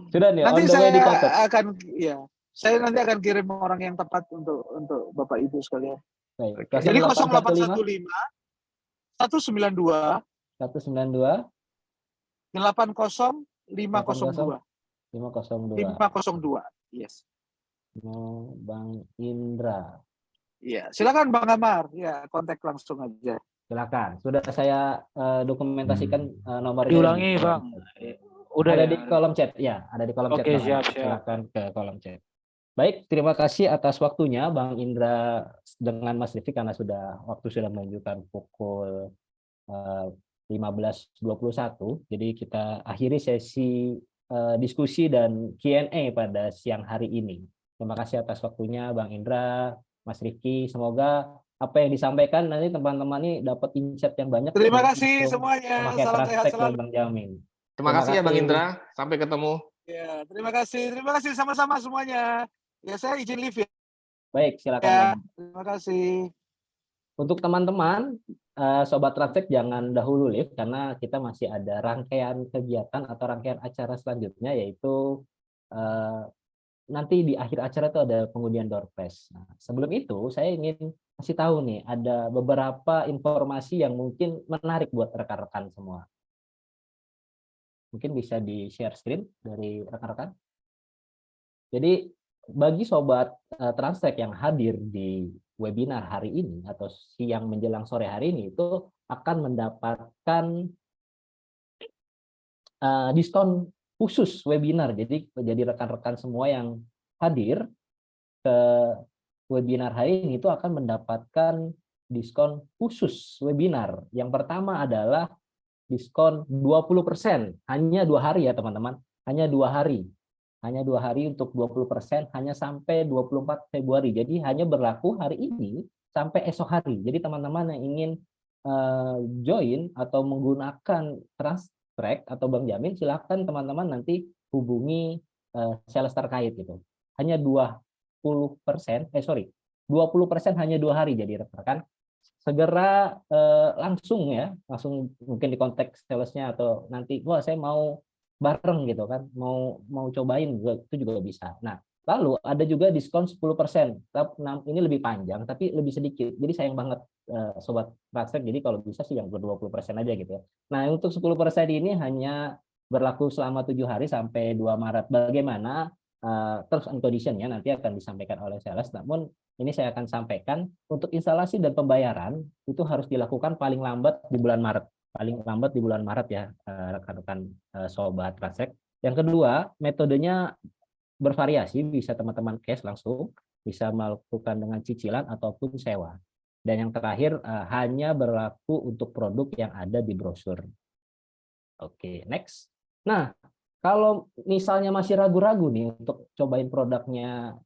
Sudah nih, nanti saya saya nanti akan kirim orang yang tepat untuk Bapak Ibu sekalian. Baik. Jadi 0815 192 80 502. Yes. Bang Indra. Iya, silakan Bang Amar. Ya, kontak langsung aja. Silakan. Sudah saya dokumentasikan nomornya Diulangi, di Bang. kolom chat. Udah Ada ya. di kolom chat, ya, ada di kolom chat Oke, Bang. siap. Silakan ke kolom chat. Baik, terima kasih atas waktunya Bang Indra dengan Mas Rifki karena waktu sudah menunjukkan pukul 15.21. Jadi kita akhiri sesi diskusi dan Q&A pada siang hari ini. Terima kasih atas waktunya Bang Indra, Mas Rifki. Semoga apa yang disampaikan nanti teman-teman ini dapat insight yang banyak. Terima kasih untuk semuanya. memakai Salam sehat Transtech dan selalu. Bang Jamin. Terima kasih ya Bang Indra. Sampai ketemu. Ya, terima kasih sama-sama semuanya. Ya, saya izin live ya. Baik, silakan. Ya, Bang. terima kasih. Untuk teman-teman, Sobat Transtech jangan dahulu live karena kita masih ada rangkaian kegiatan atau rangkaian acara selanjutnya, yaitu nanti di akhir acara itu ada pengundian door prize. Nah, sebelum itu saya ingin kasih tahu nih, ada beberapa informasi yang mungkin menarik buat rekan-rekan semua. Mungkin bisa di-share screen dari rekan-rekan. Jadi bagi Sobat Transtech yang hadir di webinar hari ini atau siang menjelang sore hari ini itu akan mendapatkan diskon khusus webinar. Jadi rekan-rekan semua yang hadir ke webinar hari ini itu akan mendapatkan diskon khusus webinar. Yang pertama adalah diskon 20%, hanya 2 hari ya teman-teman, hanya 2 hari. Hanya 2 hari untuk 20%, hanya sampai 24 Februari. Jadi hanya berlaku hari ini sampai esok hari. Jadi teman-teman yang ingin join atau menggunakan Transtech atau Bang Jamin, silakan teman-teman nanti hubungi sales terkait gitu. Hanya 20%, 20% hanya 2 hari. Jadi rekan-rekan segera langsung mungkin di konteks salesnya atau nanti wah saya mau bareng gitu kan, mau cobain itu juga bisa. Nah, lalu ada juga diskon 10%. Ini lebih panjang tapi lebih sedikit. Jadi sayang banget Sobat Transtech, jadi kalau bisa sih yang 20% aja gitu ya. Nah, untuk 10% ini hanya berlaku selama 7 hari sampai 2 Maret. Bagaimana terms and condition-nya nanti akan disampaikan oleh sales. Namun ini saya akan sampaikan untuk instalasi dan pembayaran itu harus dilakukan paling lambat di bulan Maret. Paling lambat di bulan Maret ya rekan-rekan Sobat Transtech. Yang kedua, metodenya bervariasi, bisa teman-teman cash langsung, bisa melakukan dengan cicilan ataupun sewa. Dan yang terakhir hanya berlaku untuk produk yang ada di brosur. Oke, next. Nah, kalau misalnya masih ragu-ragu nih untuk cobain produknya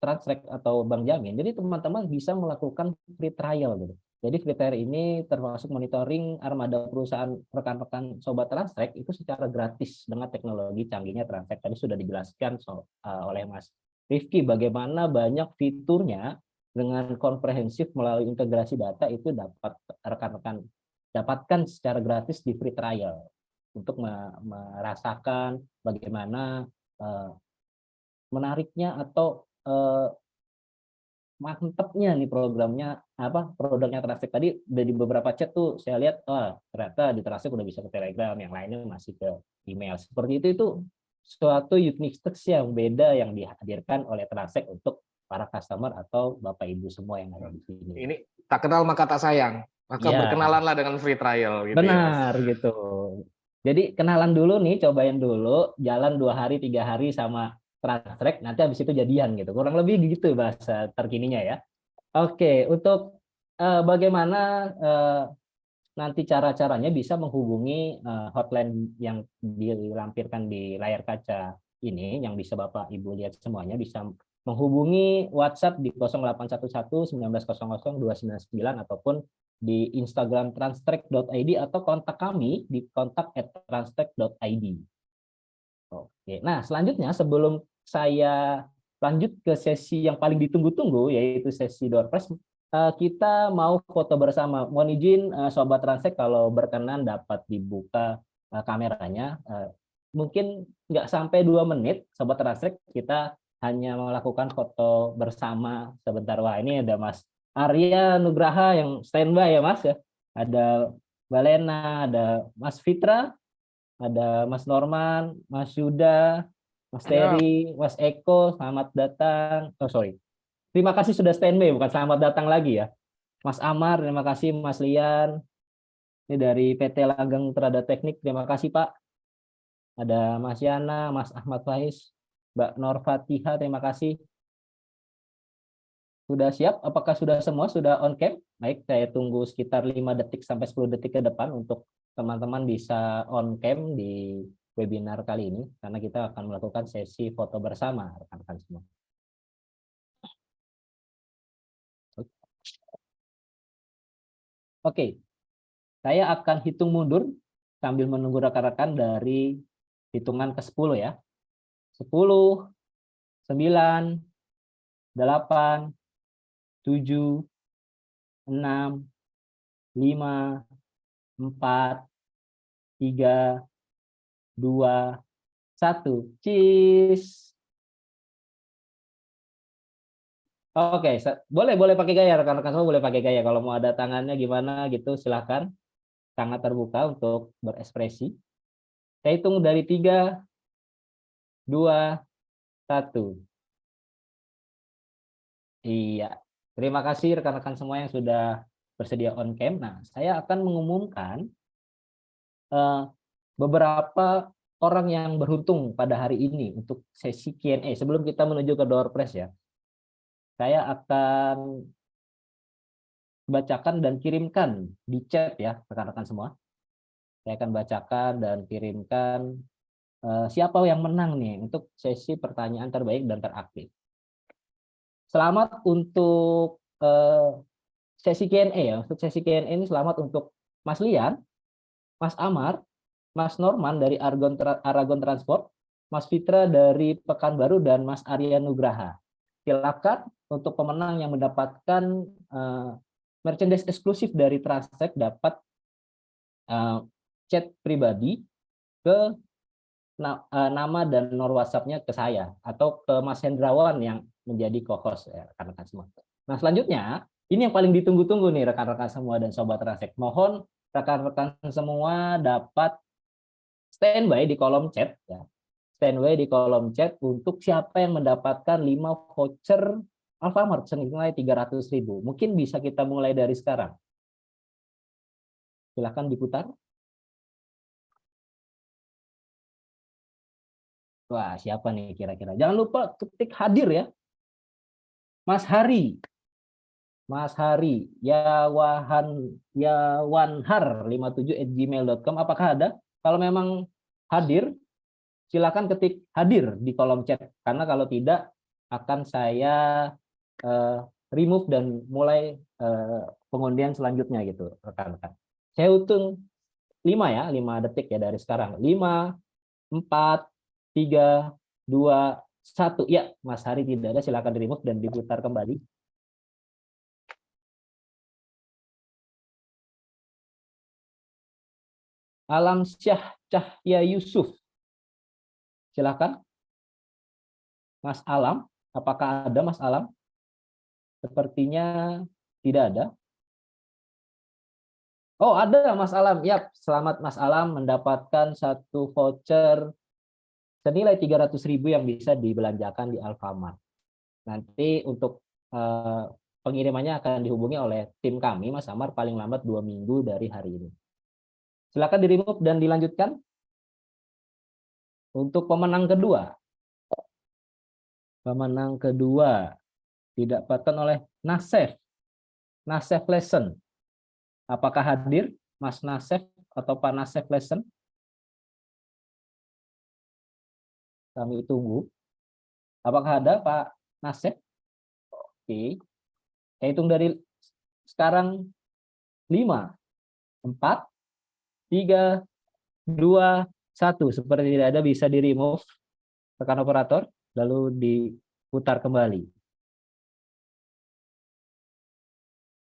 Transtech atau Bang Jamin, jadi teman-teman bisa melakukan free trial gitu. Jadi free trial ini termasuk monitoring armada perusahaan rekan-rekan Sobat Transtech itu secara gratis dengan teknologi canggihnya Transtech. Tadi sudah dijelaskan oleh Mas Rifki bagaimana banyak fiturnya dengan komprehensif melalui integrasi data itu dapat rekan-rekan dapatkan secara gratis di free trial untuk merasakan bagaimana menariknya atau mantepnya nih produknya Transtech. Tadi dari beberapa chat tuh saya lihat ternyata di Transtech udah bisa ke Telegram, yang lainnya masih ke email. Seperti itu suatu uniqueness yang beda yang dihadirkan oleh Transtech untuk para customer atau Bapak Ibu semua yang ada di sini. Ini tak kenal maka tak sayang. Maka berkenalanlah dengan free trial gitu. Benar ya, gitu. Jadi kenalan dulu nih, cobain dulu, jalan 2 hari 3 hari sama Transtech, nanti habis itu jadian gitu. Kurang lebih gitu bahasa terkininya ya. Oke, untuk bagaimana nanti cara-caranya bisa menghubungi hotline yang dilampirkan di layar kaca ini, yang bisa Bapak Ibu lihat semuanya, bisa menghubungi WhatsApp di 0811 1900 299 ataupun di Instagram transtech.id atau kontak kami di kontak@transtech.id. Oke, nah selanjutnya sebelum saya lanjut ke sesi yang paling ditunggu-tunggu yaitu sesi door prize, kita mau foto bersama. Mohon izin Sobat Transtech kalau berkenan dapat dibuka kameranya. Mungkin nggak sampai 2 menit Sobat Transtech, kita hanya melakukan foto bersama sebentar. Wah, ini ada Mas Arya Nugraha yang standby ya Mas ya. Ada Balena, ada Mas Fitra, ada Mas Norman, Mas Yuda, Mas Terry, Mas Eko, selamat datang. Terima kasih sudah standby, bukan selamat datang lagi ya. Mas Amar, terima kasih. Mas Lian, ini dari PT Langgeng Trada Teknik, terima kasih Pak. Ada Mas Yana, Mas Ahmad Faiz, Mbak Nur Fatihah, terima kasih. Sudah siap? Apakah sudah semua sudah on cam? Baik, saya tunggu sekitar 5 detik sampai 10 detik ke depan untuk teman-teman bisa on cam di webinar kali ini, karena kita akan melakukan sesi foto bersama rekan-rekan semua. Oke, saya akan hitung mundur sambil menunggu rekan-rekan dari hitungan ke-10 ya. 10, 9, 8, 7, 6, 5, 4, 3, 2, 1. Cheese. Oke, boleh pakai gaya rekan-rekan semua, boleh pakai gaya. Kalau mau ada tangannya gimana gitu silahkan. Sangat terbuka untuk berekspresi. Saya hitung dari 3, 2, 1. Iya. Terima kasih rekan-rekan semua yang sudah bersedia on cam. Nah, saya akan mengumumkan beberapa orang yang beruntung pada hari ini untuk sesi Q&A. Sebelum kita menuju ke door prize ya, saya akan bacakan dan kirimkan di chat ya rekan-rekan semua. Saya akan bacakan dan kirimkan siapa yang menang nih untuk sesi pertanyaan terbaik dan teraktif. Selamat untuk sesi Q&A ya. Untuk sesi Q&A ini selamat untuk Mas Lian, Mas Amar, Mas Norman dari Aragon Transport, Mas Fitra dari Pekanbaru, dan Mas Arya Nugraha. Silakan untuk pemenang yang mendapatkan merchandise eksklusif dari Transtech dapat chat pribadi ke nama dan nomor WhatsApp-nya ke saya atau ke Mas Hendrawan yang menjadi co-host ya, rekan-rekan semua. Nah, selanjutnya ini yang paling ditunggu-tunggu nih rekan-rekan semua dan sobat Transtech. Mohon rekan-rekan semua dapat standby di kolom chat ya. Standby di kolom chat untuk siapa yang mendapatkan 5 voucher Alfamart senilai 300.000. Mungkin bisa kita mulai dari sekarang. Silakan diputar. Wah, siapa nih kira-kira? Jangan lupa ketik hadir ya. Mas Hari. Mas Hari, yawanhar57@gmail.com. Apakah ada? Kalau memang hadir, silakan ketik hadir di kolom chat. Karena kalau tidak, akan saya remove dan mulai pengundian selanjutnya gitu, rekan-rekan. Saya hitung 5 ya, 5 detik ya dari sekarang. 5, 4, 3, 2, 1. Ya, Mas Hari tidak ada, silakan di remove dan diputar kembali. Alam Syah Cahya Yusuf. Silakan. Mas Alam, apakah ada Mas Alam? Sepertinya tidak ada. Oh, ada Mas Alam. Ya, selamat Mas Alam mendapatkan 1 voucher senilai 300.000 yang bisa dibelanjakan di Alfamart. Nanti untuk pengirimannya akan dihubungi oleh tim kami, Mas Amar, paling lambat 2 minggu dari hari ini. Silakan di remove dan dilanjutkan. Untuk pemenang kedua. Pemenang kedua didapatkan oleh Nasef. Nasef Lesson. Apakah hadir Mas Nasef atau Pak Nasef Lesson? Kami tunggu. Apakah ada Pak Nasef? Oke. Saya hitung dari sekarang 5, 4, 3, 2, 1. Seperti tidak ada, bisa di remove rekan operator lalu diputar kembali.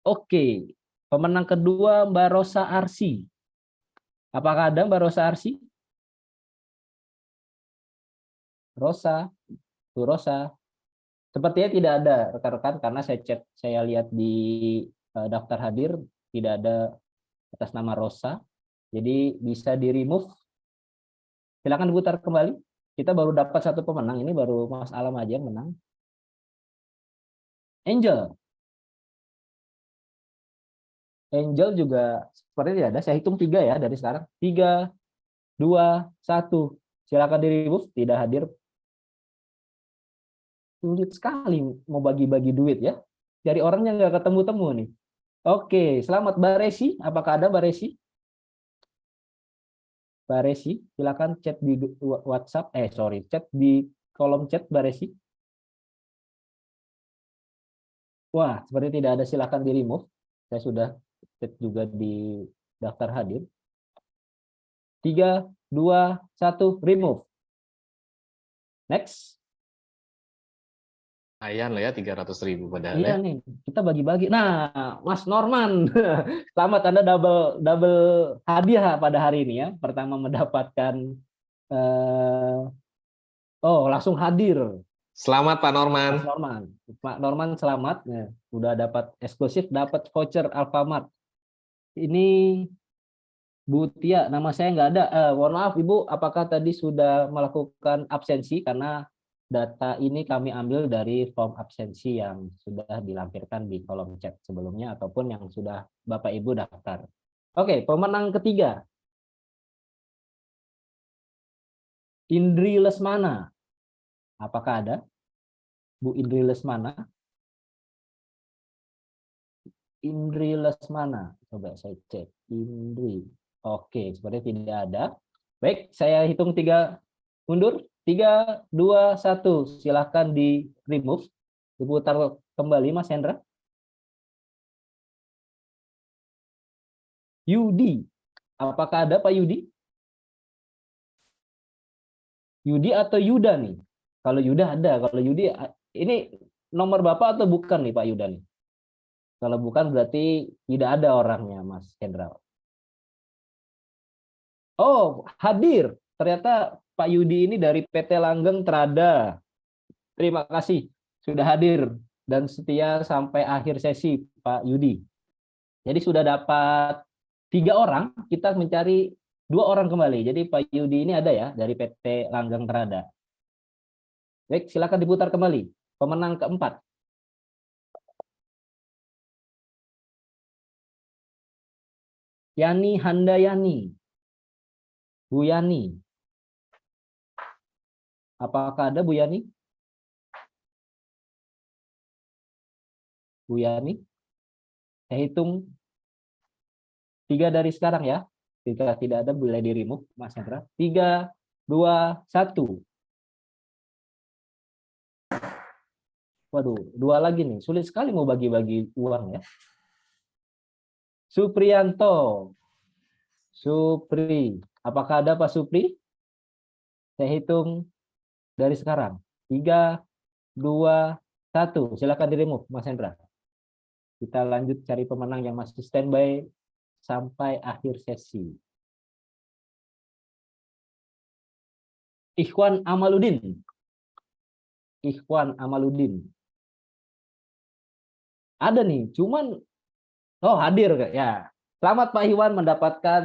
Oke, pemenang kedua Mbak Rosa Arsi. Apakah ada Mbak Rosa Arsi? Rosa, Bu Rosa. Sepertinya tidak ada rekan-rekan karena saya lihat di daftar hadir tidak ada atas nama Rosa. Jadi bisa di remove. Silakan diputar kembali. Kita baru dapat 1 pemenang, ini baru Mas Alam aja yang menang. Angel. Angel juga seperti tidak ada. Saya hitung 3 ya dari sekarang. 3, 2, 1. Silakan di remove. Tidak hadir. Sulit sekali mau bagi-bagi duit ya. Dari orangnya nggak ketemu-temu nih. Oke, selamat Mbak Resi. Apakah ada Mbak Resi? Mbak Resi, silakan chat di WhatsApp. Chat di kolom chat Mbak Resi. Wah, seperti tidak ada, silakan di remove. Saya sudah chat juga di daftar hadir. 3, 2, 1, remove. Next. Lumayan lah ya 300.000 padahal Iya ya. nih, kita bagi-bagi. Nah, Mas Norman, selamat Anda double hadiah pada hari ini ya. Pertama mendapatkan langsung hadir. Selamat Pak Norman. Mas Norman. Pak Norman selamat. Ya, udah dapat eksklusif, dapat voucher Alfamart. Ini Bu Tia, nama saya nggak ada. Mohon maaf Ibu, apakah tadi sudah melakukan absensi? Karena data ini kami ambil dari form absensi yang sudah dilampirkan di kolom chat sebelumnya ataupun yang sudah Bapak Ibu daftar. Oke, pemenang ketiga. Indri Lesmana. Apakah ada? Bu Indri Lesmana. Indri Lesmana. Coba saya cek. Indri. Oke, sepertinya tidak ada. Baik, saya hitung 3 mundur. 3, 2, 1. Silahkan di remove. Diputar kembali Mas Hendra. Yudi. Apakah ada Pak Yudi? Yudi atau Yuda nih? Kalau Yuda ada. Kalau Yudi, ini nomor Bapak atau bukan nih Pak Yuda nih? Kalau bukan berarti tidak ada orangnya Mas Hendra. Oh, hadir. Ternyata Pak Yudi ini dari PT Langgeng Trada. Terima kasih sudah hadir dan setia sampai akhir sesi Pak Yudi. Jadi sudah dapat 3 orang, kita mencari 2 orang kembali. Jadi Pak Yudi ini ada ya dari PT Langgeng Trada. Baik, silakan diputar kembali. Pemenang keempat. Yani Handayani. Bu Yani. Apakah ada Bu Yani? Bu Yani? Saya hitung 3 dari sekarang ya. Jika tidak ada boleh di remove Mas Hendra. 3, 2, 1. Waduh, 2 lagi nih. Sulit sekali mau bagi-bagi uang ya. Supriyanto. Supri. Apakah ada Pak Supri? Saya hitung dari sekarang. 3, 2, 1. Silakan di remove Mas Hendra. Kita lanjut cari pemenang yang masih standby sampai akhir sesi. Ikhwan Amaludin. Ikhwan Amaludin. Ada nih, cuman hadir ya. Selamat Pak Iwan mendapatkan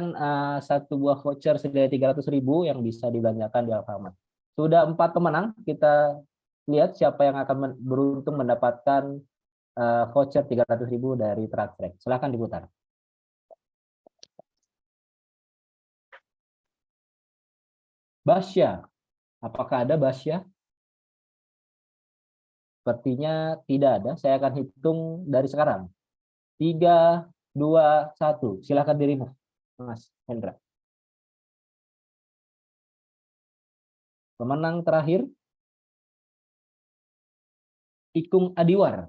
1 buah voucher senilai 300.000 yang bisa dibelanjakan di Alfamart. Sudah 4 pemenang, kita lihat siapa yang akan beruntung mendapatkan voucher 300.000 dari Transtrek. Silakan diputar. Basya, apakah ada Basya? Sepertinya tidak ada. Saya akan hitung dari sekarang. 3, 2, 1. Silakan di remove Mas Hendra. Pemenang terakhir Ikung Adiwar.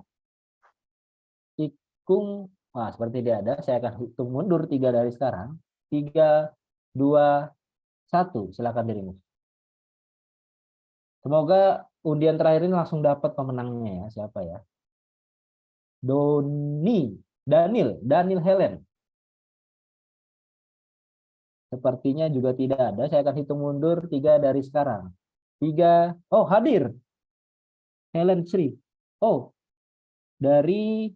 Ikung, seperti tidak ada. Saya akan hitung mundur 3 dari sekarang. 3, 2, 1. Silakan di remove. Semoga undian terakhir ini langsung dapat pemenangnya ya. Siapa ya? Daniel Helen. Sepertinya juga tidak ada. Saya akan hitung mundur 3 dari sekarang. 3. Hadir. Helen Sri. Dari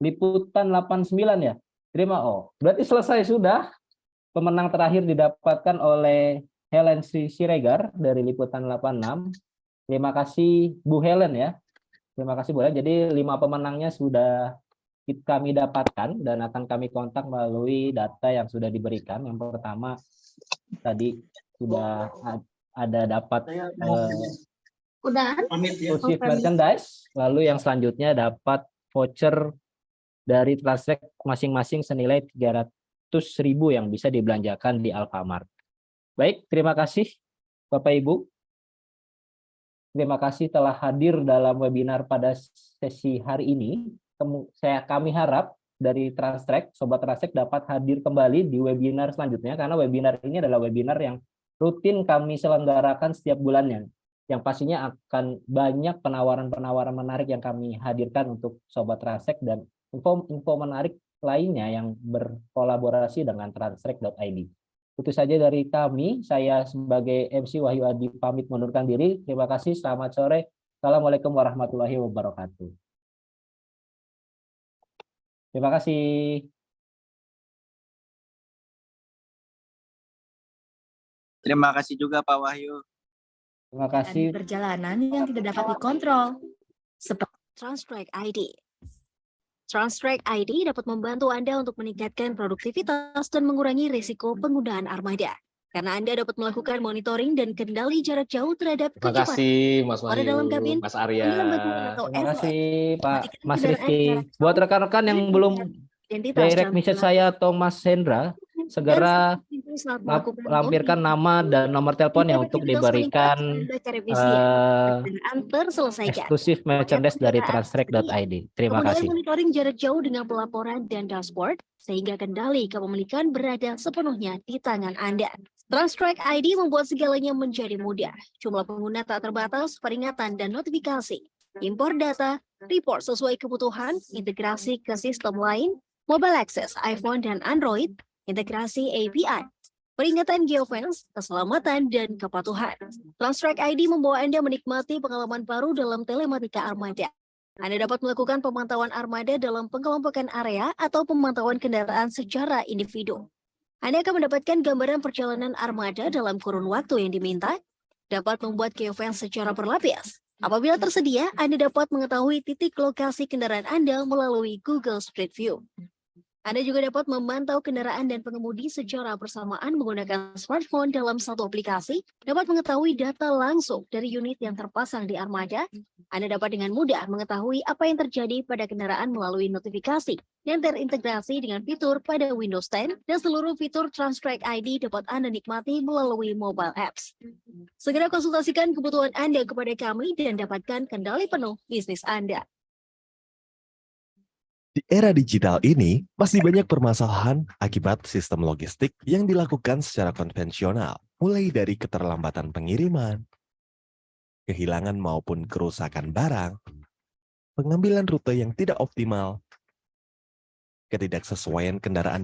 Liputan 89 ya. Terima. Berarti selesai sudah. Pemenang terakhir didapatkan oleh Helen Sri Siregar dari Liputan 86. Terima kasih Bu Helen ya. Terima kasih Bu Helen. Jadi 5 pemenangnya sudah kami dapatkan dan akan kami kontak melalui data yang sudah diberikan. Yang pertama tadi sudah ada dapat exclusive merchandise, lalu yang selanjutnya dapat voucher dari Transtrek masing-masing senilai 300.000 yang bisa dibelanjakan di Alfamart. Baik, terima kasih Bapak Ibu. Terima kasih telah hadir dalam webinar pada sesi hari ini. Kami harap dari Transtrek, Sobat Transtrek dapat hadir kembali di webinar selanjutnya, karena webinar ini adalah webinar yang rutin kami selenggarakan setiap bulannya, yang pastinya akan banyak penawaran-penawaran menarik yang kami hadirkan untuk Sobat Transtrek dan info menarik lainnya yang berkolaborasi dengan transtrek.id. Itu saja dari kami. Saya sebagai MC Wahyu Adi pamit mundurkan diri. Terima kasih. Selamat sore. Assalamualaikum warahmatullahi wabarakatuh. Terima kasih. Terima kasih juga Pak Wahyu. Terima kasih. Perjalanan yang tidak dapat dikontrol, seperti Transtrek ID. Transtrek ID dapat membantu Anda untuk meningkatkan produktivitas dan mengurangi risiko penggunaan armada. Karena Anda dapat melakukan monitoring dan kendali jarak jauh terhadap Terima kecepatan. kasih Mas Pada dalam kabin, Wahyu, Mas Arya. Terima kasih Pak Mas Rizky. Buat rekan-rekan yang belum direct message saya atau Mas Hendra, segera lampirkan nama dan nomor teleponnya untuk diberikan eksklusif merchandise dari transtrek.id. Terima Kemudian kasih. monitoring jarak jauh dengan pelaporan dan dashboard, sehingga kendali kepemilikan berada sepenuhnya di tangan Anda. Transtrek ID membuat segalanya menjadi mudah. Jumlah pengguna tak terbatas, peringatan dan notifikasi. Impor data, report sesuai kebutuhan, integrasi ke sistem lain, mobile access iPhone dan Android, integrasi API, peringatan geofence, keselamatan, dan kepatuhan. Transtrek ID membawa Anda menikmati pengalaman baru dalam telematika armada. Anda dapat melakukan pemantauan armada dalam pengelompokan area atau pemantauan kendaraan secara individu. Anda akan mendapatkan gambaran perjalanan armada dalam kurun waktu yang diminta, dapat membuat geofence secara berlapis. Apabila tersedia, Anda dapat mengetahui titik lokasi kendaraan Anda melalui Google Street View. Anda juga dapat memantau kendaraan dan pengemudi secara bersamaan menggunakan smartphone dalam satu aplikasi, dapat mengetahui data langsung dari unit yang terpasang di armada. Anda dapat dengan mudah mengetahui apa yang terjadi pada kendaraan melalui notifikasi yang terintegrasi dengan fitur pada Windows 10, dan seluruh fitur Transtrek ID dapat Anda nikmati melalui mobile apps. Segera konsultasikan kebutuhan Anda kepada kami dan dapatkan kendali penuh bisnis Anda. Di era digital ini, masih banyak permasalahan akibat sistem logistik yang dilakukan secara konvensional, mulai dari keterlambatan pengiriman, kehilangan maupun kerusakan barang, pengambilan rute yang tidak optimal, ketidaksesuaian kendaraan